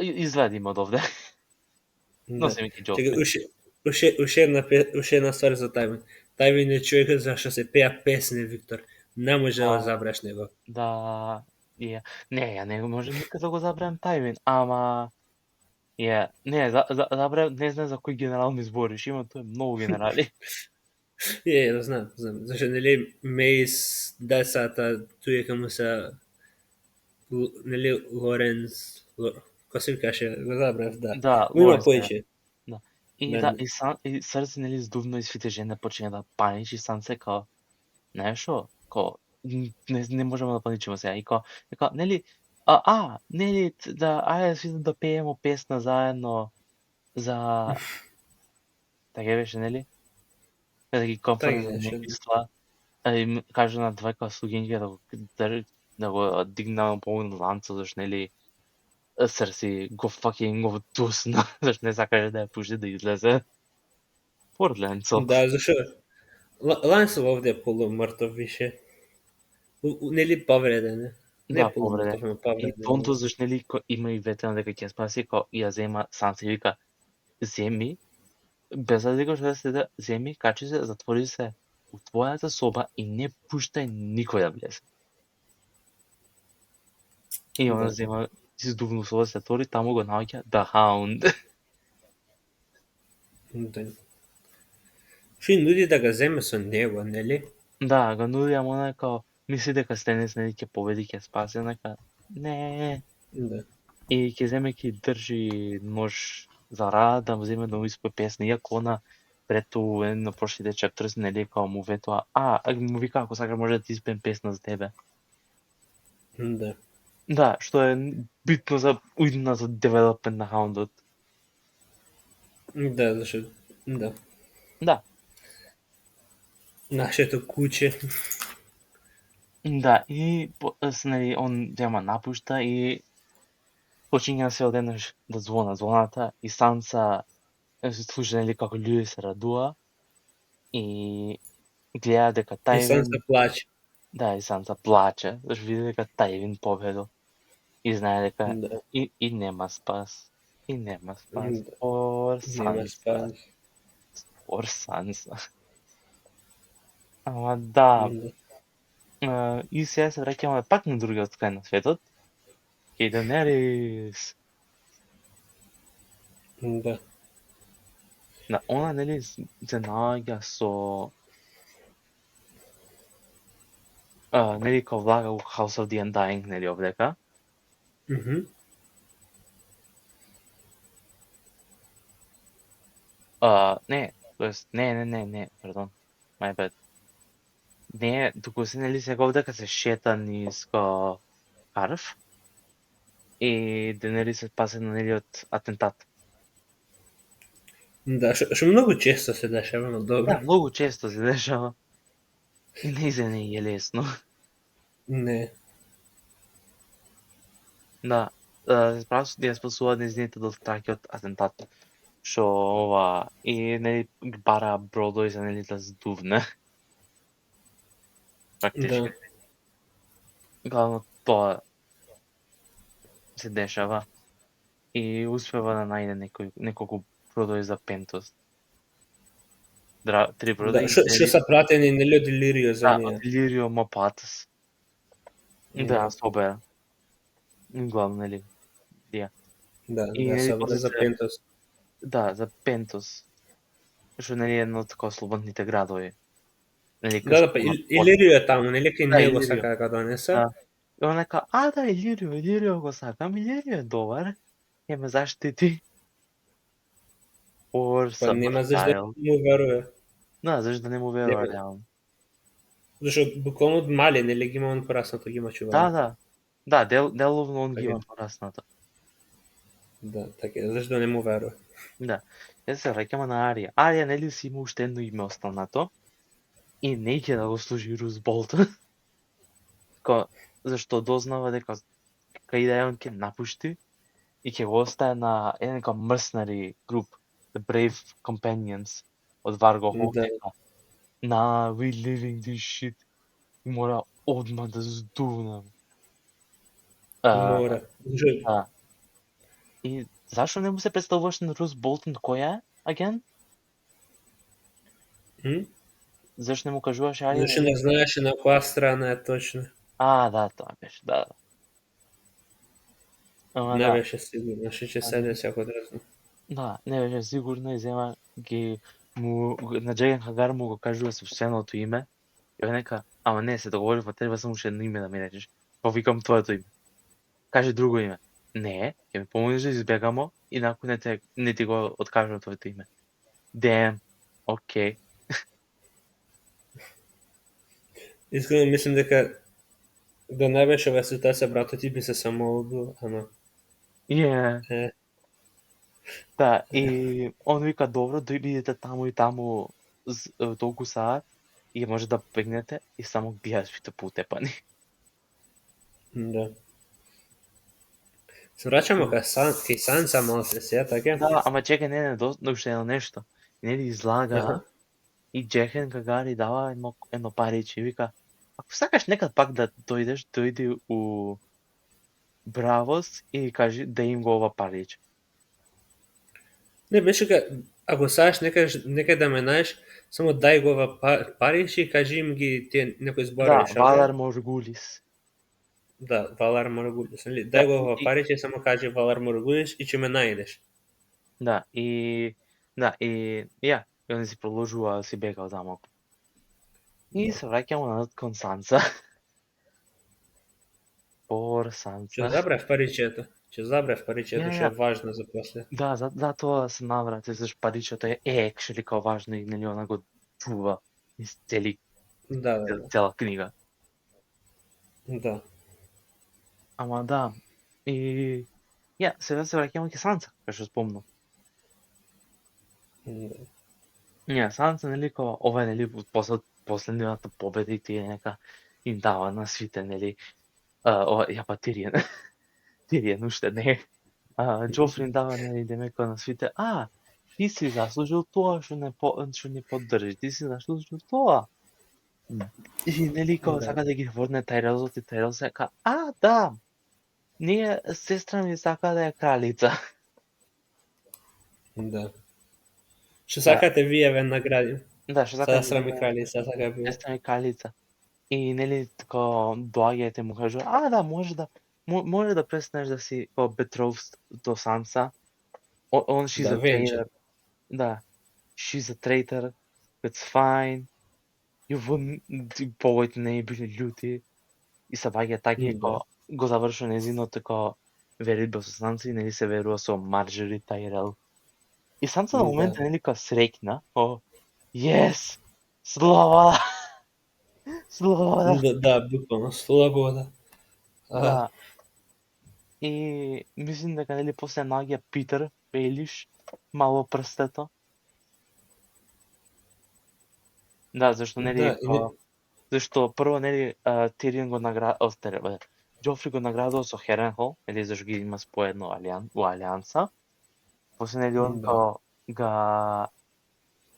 Извади ме од овде. Носи ми ки Джофри. Уште една ствар за Тайвин. Тайвин е човекот зашто се пеа песни, Виктор. Не може да го забраш него. Да, не, ја не може никако да го забравам Тайвин, ама не, забравам, не знам за кој генерал ми збориш, има тоа многу генерали. Да знам. Зашто нели Мейс, децата, туе каму се нели Лоренс, кој се каже, го забрав, да. Да, има поише. Да. И Сърси нели здувно и свите жена почне да панич и Санса као нешто, као не можеме да паничиме сега. И као нели нели ајде сите да пееме песна заедно за така беше, нели? Да ги копаме немиства. И кажа на двајка слугиња да го дигна полно ланца, зашто нели Сърси го го тусна, зашто не сакаше да ја пушти да излезе. Пор Ленцо. Да, зашто Лансо овде е полумртов више. Нели повреден, Да, повреден. И тонто зашто нели има и ветено дека ќе спаси, као ја зема Санса и вика земи, без разлика што да се земи, качи се, затвори се у твојата соба и не пуштај никој да влезе. И она Да. зема издувно со се тори, таму го наоѓа The Hound. Да. Ши нуди да го земе со него, нели? Да, го нуди, ама она е као, мисли дека Стенис нели ќе победи, ќе спаси, нека не. Да. И ќе земе ќе држи нож за рад, да му земе да му испое песна, иако она пред на прошлите чаптерс, нели, као му ветува, му вика, ако сакаш може да ти испеем песна за тебе. Да. Да, што е битно за уидна за девелопмент на Хаундот. Да, зашто да. Да, Нашето куќе. да, и нели, он зема напушта и почиња се одеднаш да звона звоната и Санса се слуша нели како луѓе се радува и гледа дека И Тајвин, сам се плаче. да, и Санса плаче, зашто види дека Тајвин победил и знае дека Да. и нема спас. И нема спас. Да. Or Нема Sansa. спас. Or Sansa. Ама да, и сега се враќаме пак на другиот крај на светот. Кај Daenerys. Да. Да, она нели се наоѓа со нели као влага у House of the Undying, нели овдека. Не, тоест, не, пардон, my bad. Не, туку се нели сега овдека се шета низ ко Карф и Денери се спасена нели од атентат. Да, што многу често се дешава, но добро. Да, многу често се дешава. И не се не е лесно. Не. Да, ја спасува нејзините дотраки од атентат. Што ова и нели бара Бродо и за нели да здувне. Практички. Да. Главно тоа се дешава и успева да најде неколку бродови за Пентос. Три Да, бродови. што се пратени нели од Илирио за Да, неа. од Илирио Мопатас. Да, собера. Главно, нели? Тија. Да, И, да, нели, собера после за се- Пентос. Да, за Пентос. Што нели е едно од така слободните градови. Нели, Да, да, па Илирио е таму, нели кај Да, него Илирио. сака да го донесе. Да. И он нека, да, Илирио го сакам, Илирио е добар. Ќе ме заштити. Па нема зашто да му верува. Да, зашто да не му верува Нема. реално. Зашто буквално од мале, нели ги има он пораснато, ги има чување. Да. Да, деловно он ги Така е. има пораснато. Да, така е, зашто не му верува. Да. Ја се враќаме на Арија. Арија нели си има уште едно име останато и не ќе да го служи Рус Болтон. Зашто дознава дека кај да он ќе напушти и ќе го остави на еден као мрснари груп, The Brave Companions од Варго Хоук. Да. We living this shit. И мора одма да здувнам. Мора. Да. И зашо не му се представуваш на Рус Болтон кој е, аген? Зашто не му кажуваш Арија? Зашто не знаеше на која страна е точно. Да, тоа беше, да. Ама Не да. беше сигурно, што ќе се деси ако дрзно. Да, не беше сигурно и зема ги на Джеген Хагар му го кажува собственото име. И он нека, ама не, се договоривме, треба само уште едно име да ми речеш. Па викам твоето име. Кажи друго име. Не, ќе ми помогнеш да избегамо и накој не ти го откажувам твоето име. Damn, окей. Искрено мислам дека да не беше во ситуација братот ти би се самоубил, ама Е. Да, и он вика добро, дојдете таму и таму толку саат и може да бегнете и само гледаш вите поутепани. Да. Се враќаме кај Санса мало се сеја, така? Да, ама чекај, не, уште едно нешто. Не ли излага и Джехен Кагари дава едно париче и вика, ако сакаш некад пак да дојдеш, дојди у Бравос и кажи да им го ова париче. Не, беше ако сакаш некај да ме најдеш, само дај го париче и кажи им ги тие некој зборови. Да, Валар Моргулис. Да, Валар Моргулис, нели? Дај го во и пари, ќе само кажи Валар Моргулис и ќе ме најдеш. да, и ја, и они си продолжува да си бега од замок. И се враќаме назад кон Санса. Пор Ќе Санса. забрав паричето. Ќе забрав паричето, што Ја, е важно за после. да, затоа се наврати, зашто паричето е екшели као важно и нели она го чува из Да. цела книга. Да. Ама да, и ја, сега се враќаме ке Санса, како што спомнав. Да. Ја, Санса нели као ова е нели после последната победа и тие нека им дава на сите нели ова ја па Тириен. Тириен уште не. Џофри им дава нели демека на сите, ти си заслужил тоа што не поддржи, ти си заслужил тоа. И нели као Да. сака да ги ворне Тајрелзот и Тајрелз сака, да, ние сестра ми сака да е кралица. Да. Што сакате вие ве наградим? Да, што сака Сестра ми кралица, сака би. сестра ми кралица. И нели така доаѓајте му кажу, да, може да престанеш да си као betrothed до Санса. She's Да, a венче. traitor. Да, she's a traitor. It's fine. You wouldn't повоите не били љути. И се ваѓа така и Да. го завршува незиното така веридба со Санса и нели се верува со Марджери Тајрел. И Санса на момента нели као среќна, yes, слобода. Слобода. Да, буквално слобода. Да. И мислим дека нели после наоѓа Питер Бейлиш мало прстето. Да, зашто нели Да, зашто прво нели Тирион го Џофри го наградува со Херенхол, нели зашто ги има споедно во алијанса. После нели он Да. га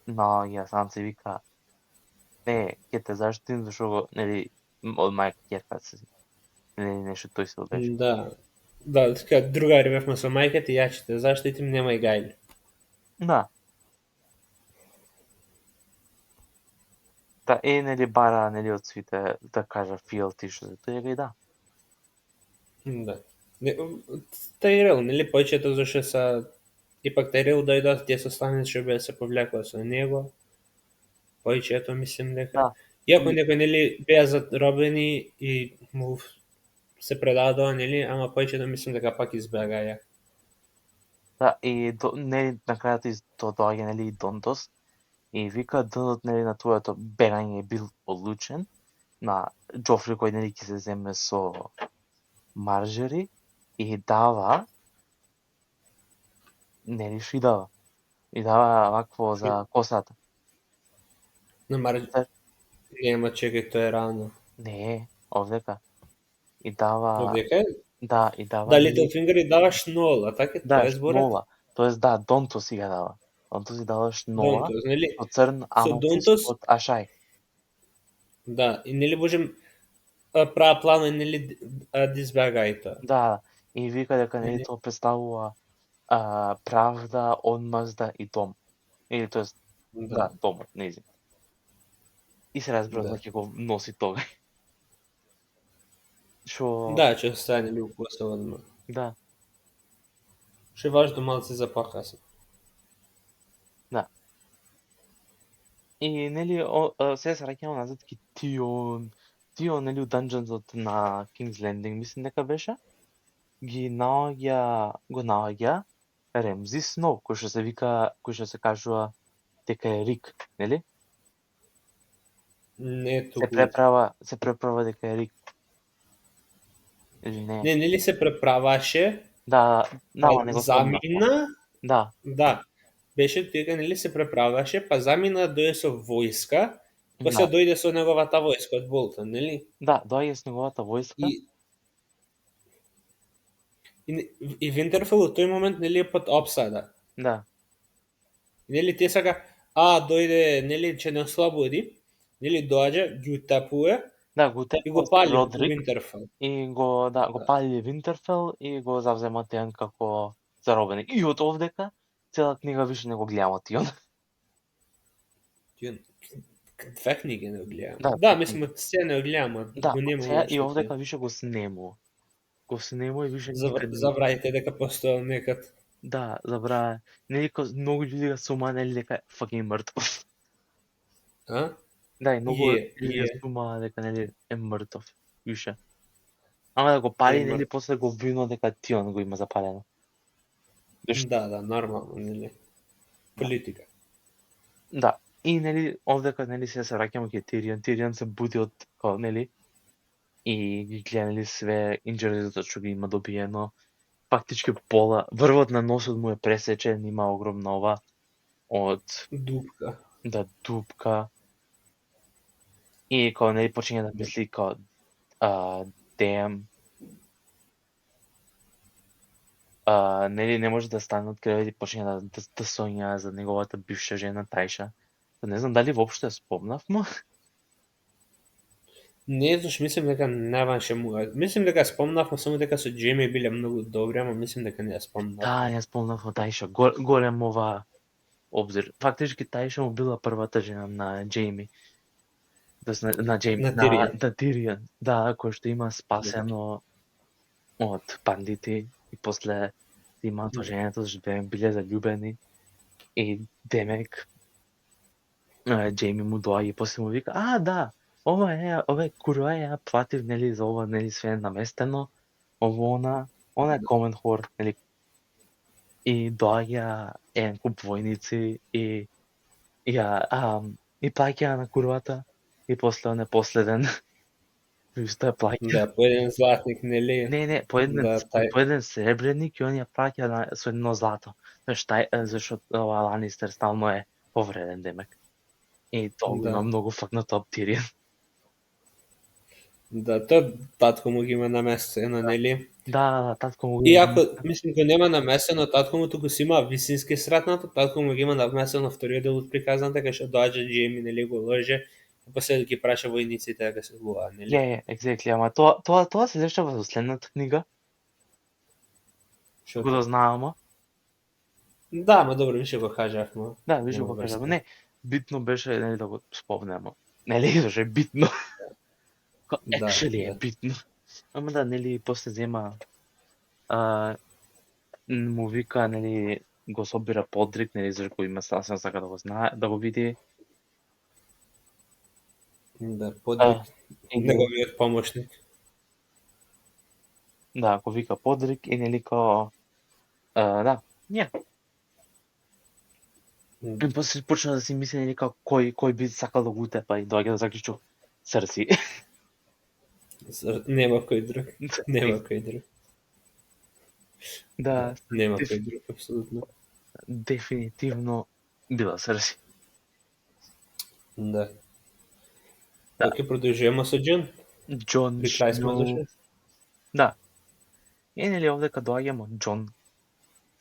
наоѓа Санса и вика ќе те заштитим зашто го нели од мајка ќерка се нели нешто тој се обеше. Да, така другари бевме со мајката и ја ќе те заштитим, немај гајли. Да. Да, нели бара нели од свите да кажа фиелти што се тоа и да. Да. Тајрел, нели повеќето зашто са ипак Тајрел дојдат, тие состанени што беа се повлекува со него. Повеќето мислим дека. Да. Иако некои нели беа заробени и му се предадоа, нели, ама повеќето мислим дека пак избегаја. Да, и нели на крајот доаѓа нели и Донтос и вика Донот нели на твоето бегање бил одлучен на Џофри кој нели ќе се земе со Марджери и дава нели што и дава. И дава вакво за косата. На Марджери. Нема, чекај, тоа е рано. Не, овдека. И дава. Овдека? Да, и дава. Да, Литлфингер и дава шнола, така да, тоа е зборот? шнола. Тоест да, Донтос си ја дава. Донтос си дава шнола. Донтос, нели? Со црн аметист од Ашај. Да, и нели можем права плана нели да избегај тоа. Да, и вика дека нели тоа представува правда, одмазда и дом. Или тоест да, домот, незин. И се разбира дека ќе го носи тога. Шо Да, ќе стане ли укуса одма. Да. Што е важно малце за покасно. Да. И нели се сраќамо назад ки Тион нели у данџонот на King's Landing, мислам дека беше, го наоѓа Ремзи Сноу, кој што се кажува дека е Рик, нели? Не туку. Се преправа дека е Рик. Или не? Не, нели се преправаше? Да, него замина. Да. Да. Беше дека нели се преправаше, па замина дојде со војска, после дојде со неговата војска од Болтон, нели? Да, доаѓа со неговата војска. И Винтерфел во тој момент нели е под опсада. Да. Нели тие сака, дојде, нели ќе не ослободи, нели доаѓа, ги утапува. Да, го утапува и го пали Родрик. Винтерфел. И го пали Винтерфел и го завзема Тион како заробеник. И од овдека цела книга више не го гледаме Тион. Две книги не го гледам. Да, Да, мислам, од се не го гледам, да, го нема сега и уопшто. овдека више го снемува. Го снемува и више никад не. Забравите дека постоел некад. Да, забравя. Нели многу луѓе го сумаат дека fucking мртов. А? Да, и многу Е. луѓе сумаат дека нели е мртов. Више. Ама да го пари, нели после го обвинува дека Тион го има запалено. Да, нормално, нели. Политика. Да. И нели овдека нели се враќаме кај Тирион. Тирион се буди од нели и ги гледа нели све инџеризото што ги има добиено. Фактички пола, врвот на носот му е пресечен, има огромна ова од дупка. Да, дупка. И кога нели почиња да мисли као damn. Нели не може да стане од кревет и почиња да соња за неговата бивша жена Тајша. Не знам дали воопшто ја спомнавме. Не, зашто мислам дека немаше му. Мислам дека спомнавме само дека со Џейми биле многу добри, ама мислам дека не ја спомнав. Да, ја спомнавме Тајша. Голем ова обзир. Фактички Тајша му била првата жена на Џейми. На Тирион. Да, кој што има спасено од бандити и после имаат оженето, зашто биле заљубени и демек Џейми му доаѓа и после му вика, да, ова е курва ја платив нели за ова нели све наместено, она е комен хор, нели. И доаѓа еден куп војници и плаќа на курвата и после он е последен. Исто ја плаќа. Да, по еден златник, нели? Не, по еден сребреник и он ја плаќа со едно злато. Зашто Ланистер стално е повреден демек. И тоа има многу факнато об Тирион. Да, тоа татко му ги има наместено, нели? Да, татко му ги има. И ако, мислим, го нема наместено татко му, туку си има вистински сретнато, татко му ги има наместено вториот дел од приказната, кај што доаѓа Џейми, нели, го ложе, и после ги праша војниците дека се злуваат, нели? Exactly, ама тоа се дешава во следната книга. Што го знаеме. Да, ма добро, више го кажавме. Да, више го кажавме. Не, битно беше нели да го спомнеме. Нели зашто е битно. Actually е битно. Ама да, нели после зема му вика, нели го собира Подрик, нели зашто го има сасвен сака да го знае, да го види. Да, Подрик, неговиот помошник. Да, го вика Подрик и нели као И после почна да си мисли нели како кој би сакал да го утепа и доаѓа да заклучува Церси. Нема кој друг. Нема кој друг. Да, нема кој друг, апсолутно. Дефинитивно била Церси. Да. Оке, продолжуваме со Џон. Џон Сноу. Да. И нели овдека доаѓаме од Џон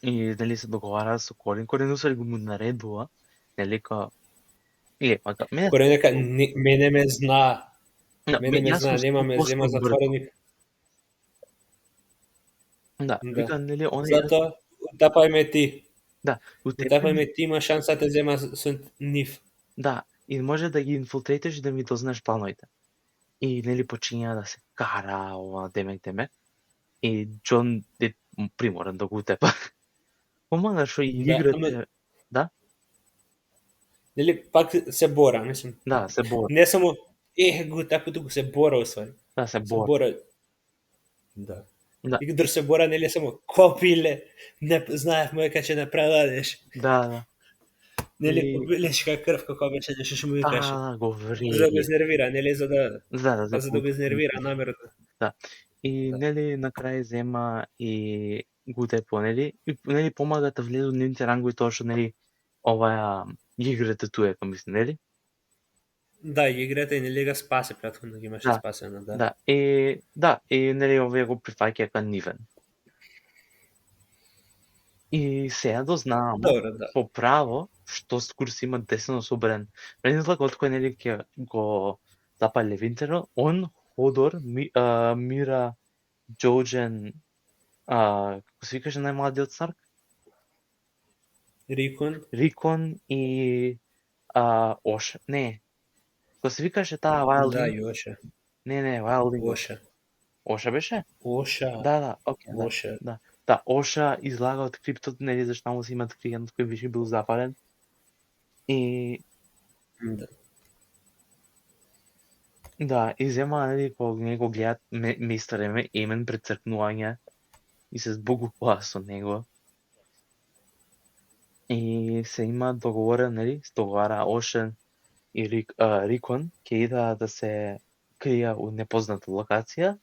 и нели се договара со Корин. Корин усари го му наредува, нели ка Корин дека мене ме знае. Мене ме знае, нема затвореник. Да, вика нели он Затоа утапајме ти. Да, утапајме ти, има шанса да те зема со нив. Да, и може да ги инфилтрейтиш и да ми дознаеш плановите. И нели почиња да се кара ова демек. И Џон е приморен да го утепа. Омана што и играте, да? Нели пак се бора, мислам. Да, се бора. Не само го утепа, туку се бора усвари. Да, се бора. Да. И дор се бора, нели само копиле, не знаевме дека ќе не предадеш. Да. Нели побелешка крв како беше нешто што му викаше. Да, го вреди. За да го изнервира, нели за да за да го изнервира намерно. Да. И нели на крај зема и го утепа, нели? И нели помага да влезу нивните рангови тоа што нели оваа играта туека, мислам, нели? Да, играта и нели га спасе претходно, ги имаше спасено, да. Да, и нели овие го прифаќа кај нивен. И сега дознааме по право што Скурс има десно собрен. Предизлог од кој нели ќе го запале Винтеро, он Ходор, Мира, Џоџен, како се викаше најмладиот Старк? Рикон и Кој се викаше таа Wilding? Да, Јоша. Не, Wilding. Оша. Оша беше? Оша. Да, окей, Оша. да. Да, Оша излага од криптот, нели, зашто му си имат клиент кој беше бил запален. И Да. да, и зема, нели, кога него гледат мистер Емен пред цркнување и се збогуваа со него. И се има договорен, нели, договара Ошен и Рикон ќе идат да се крија у непозната локација,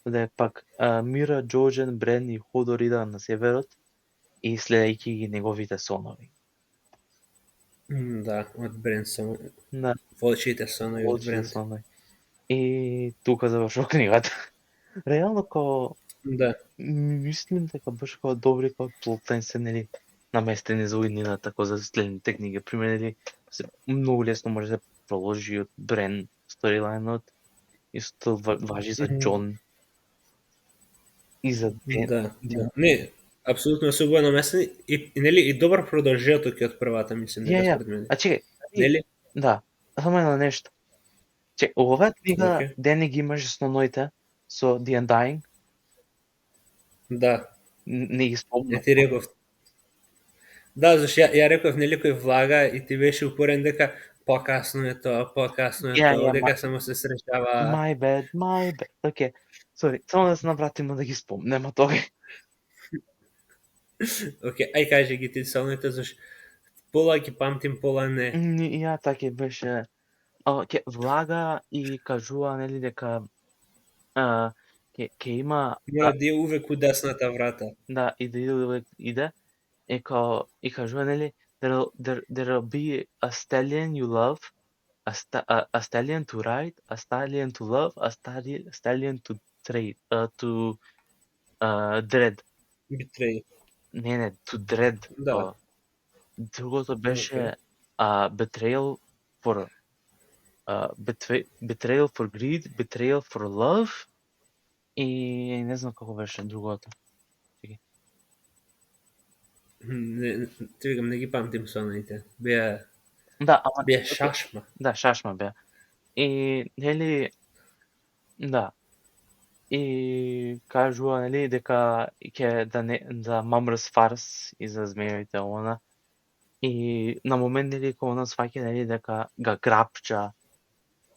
да е пак Мира, Джоџен, Брен и Ходор идат на северот и следејќи ги неговите сонови. Да, од Бренсон. Да, Волчите сонови од Брен. сонови. И тука завршува книгата. Реално ко Да. мислим дека баш како добри како плоттайн се, нели, наместени за уиднината како за следните книги. Пример, нели, многу лесно може да се проложи од Брен сторилајнот, исто важи за Џон и за Ден. Да. Не, апсолутно се убаво наместени и нели и добар продолжеток од првата, мислим дека според мене. А чекај, Нели? да, само едно нешто. Оваа книга Дени ги имаше основноите со The Undying. Да. Не ги спомнам. Ти реков. Да, зашто ја реков, нели, кој влага и ти беше упорен дека покасно е тоа, дека само се среќава. My bad. Окей. Sorry, само да се навратиме да ги спомнеме тоа. Окей, ај кажи ги ти солните, зашто пола ги памтим, пола не. Ја така беше. Влага и кажува, нели, дека ќе има Мора да е увек у десната врата. Да, и да увек иде. И кажува, нели, there'll be a stallion you love, a stallion to ride, a stallion to love, a stallion to trade, to dread. Betray. Не, to dread. Да. Другото беше betrayal for greed, betrayal for love и не знам како беше другото. Ти викам, не ги памтим сонаите. Беа шашма. Да, шашма беа. И, нели, да. И кажува, нели, дека ќе да мамрс фарс и за змејовите она. И на момент, нели, кога она сваќа, нели, дека ga грапча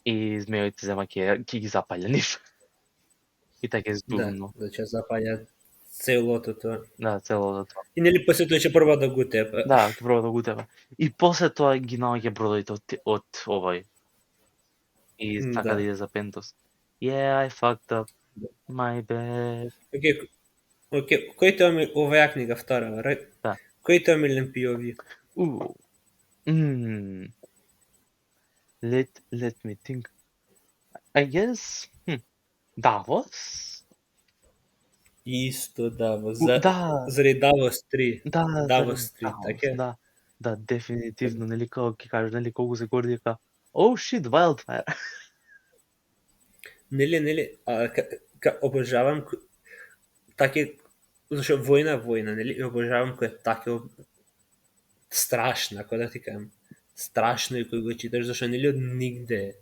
и змејовите зема ќе ги запалја нив. И така е здумно. Да ќе запалја целото тоа. Да, целото тоа. И нели после тоа ќе прва да го тепа. Да, ќе прва да го тепа. И после тоа ги наоѓа бродите од овој. И така да иде за Пентос. Yeah, I fucked up. My bad. Окей, кој тоа ми оваа книга втора, right? Да. Кој тоа ми лемпиови? Let me think. I guess Davos? Исто Давос. Заради Давос 3. Да, Давос 3, така? Да, дефинитивно, нели, како ќе кажеш, нели, колку се горди дека oh shit, Wildfire. Нели, обожавам така, зашто војна, нели, обожавам кој е така страшна, кој да ти кажам, страшно и кој го читаш, зашто нели од нигде.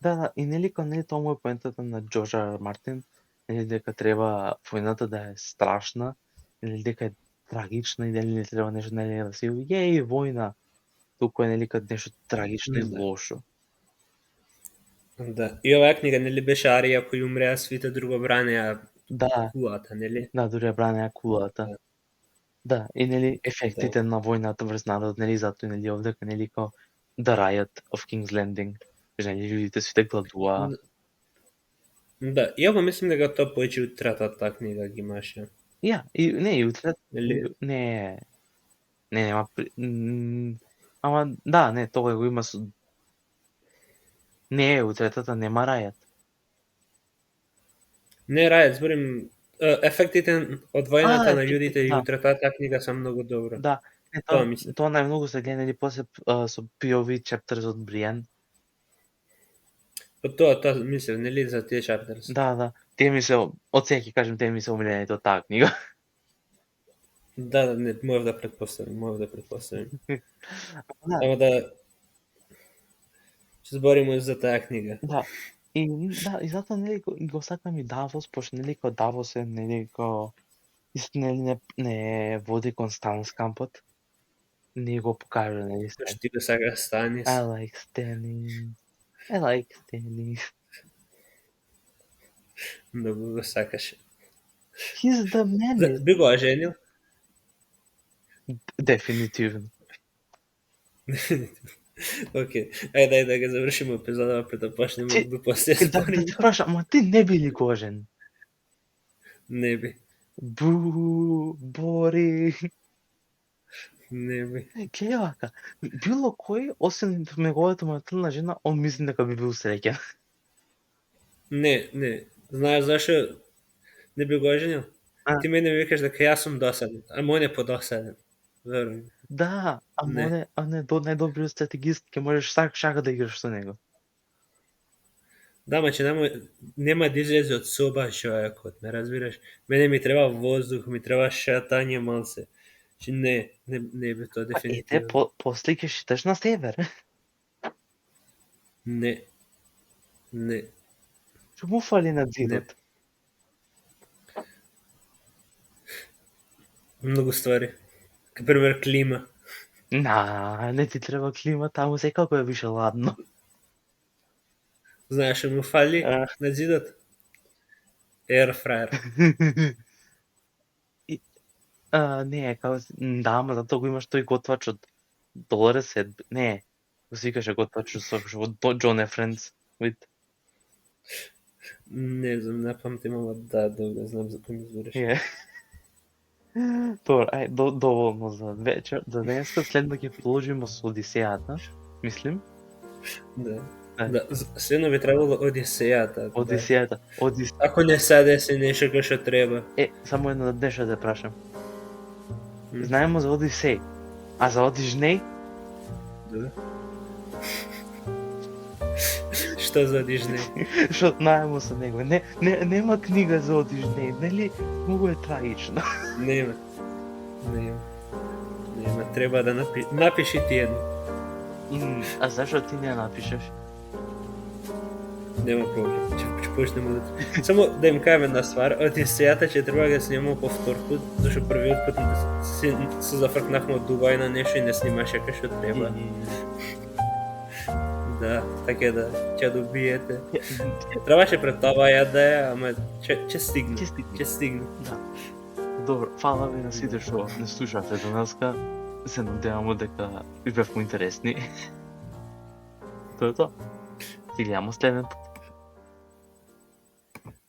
Да, и нели, тоа му е поентата на Џорџ Р. Мартин, нели, дека треба војната да е страшна, нели, дека е трагична и дали не треба нешто, нели, да се војна, туку е, нели, нешто трагично и лошо. Да, и оваа книга, нели, беше Арија кој умреа, свите друго бранеа кулата, нели? Да, дури бранеа кулата. Да, и, нели, ефектите на војната врз народот, нели, затоа, нели, овдека, нели, како The Riot of King's Landing, нели, луѓето сите гладуваа. Да, ја го мислим дека тоа повеќе од третата книга ги имаше. И утре, нема, ама, да, не, тоа го има со... Не, утретата нема рајат. Не рајат, зборим, ефектите од војната на луѓето и утретата книга се многу добро. Да, тоа најмногу се гледа, нели, после со POV chapters од Бриен. Тоа мислам, нели, за тие chapters. Да, тие ми се, од сега ќе кажем, тие ми се омилените од таа книга. Да, не, можев да предпоставим. Ама да... Ќе збориме за таа книга. Да. И затоа нели го сакам и Давос, пошто нели као Давос е нели као истина не води кон Станскампот. Не го покажа нели се. Зашто ти го сакаш Станис. I like Stannis. Многу го сакаше. He's the man. Би го женил? Дефинитивно. Океј, ајде да го завршиме епизодава пред да почнеме до после Да те прашам, ама ти не би ли гожен? Не би. Бори. Не би. Гледа вака, било кој, освен неговата млада жена, он мисли дека би бил среќен. Не. Знаеш зашо не би го женил? Ти мене ми викаш дека јас сум досаден, ама он е подосаден. Веруј. Да, ама он е најдобриот стратегист, ќе можеш шака да играш со него. Да, ма нема да излезе од соба човекот, не разбираш? Мене ми треба воздух, ми треба шатање малце. Чи не би тоа дефинитивно. Ете, после ќе шиташ на север. Не. Што му фали на зидот? Многу ствари. Например, клима. Не ти треба клима, таму секако е више ладно. Знаеш што му фали на зидот? Air fryer. Не, да, ама затоа го имаш тој готвач од $7. Не, го свикаше готвач од John and Friends. Не знам, не памтим, ама да, знам за кој ми збориш. Добро, доволно за вечер. За денеска следно ќе продолжиме со Одисејата, мислим. Да, следно би требало Одисејата. Одисејата. Ако не се деси нешто кој што треба. Само едно нешто да прашам. Знаемо за Одисеј, а за Одижнеј? Да. Што за Одижнеј? Што знаемо со него. Нема книга за Одижнеј, нели? Многу е трагично. Нема. Треба да напиши ти едно. А зашо ти не напишеш? Нема проблем. Ќе почнеме да... Само да им кажем една ствар, Одисејата ќе треба да снимаме повторку, зашто првиот пат се зафркнавме од Дубај на нешто и не снимаше како што треба. Да, така да, ќе добиете. Требаше пред тоа да е, ама ќе стигне. Да. Добро, фала ви на сите што не слушавте денеска. Се надеваме дека ви бевме интересни. Тоа е тоа. Ти гледаме следен пат.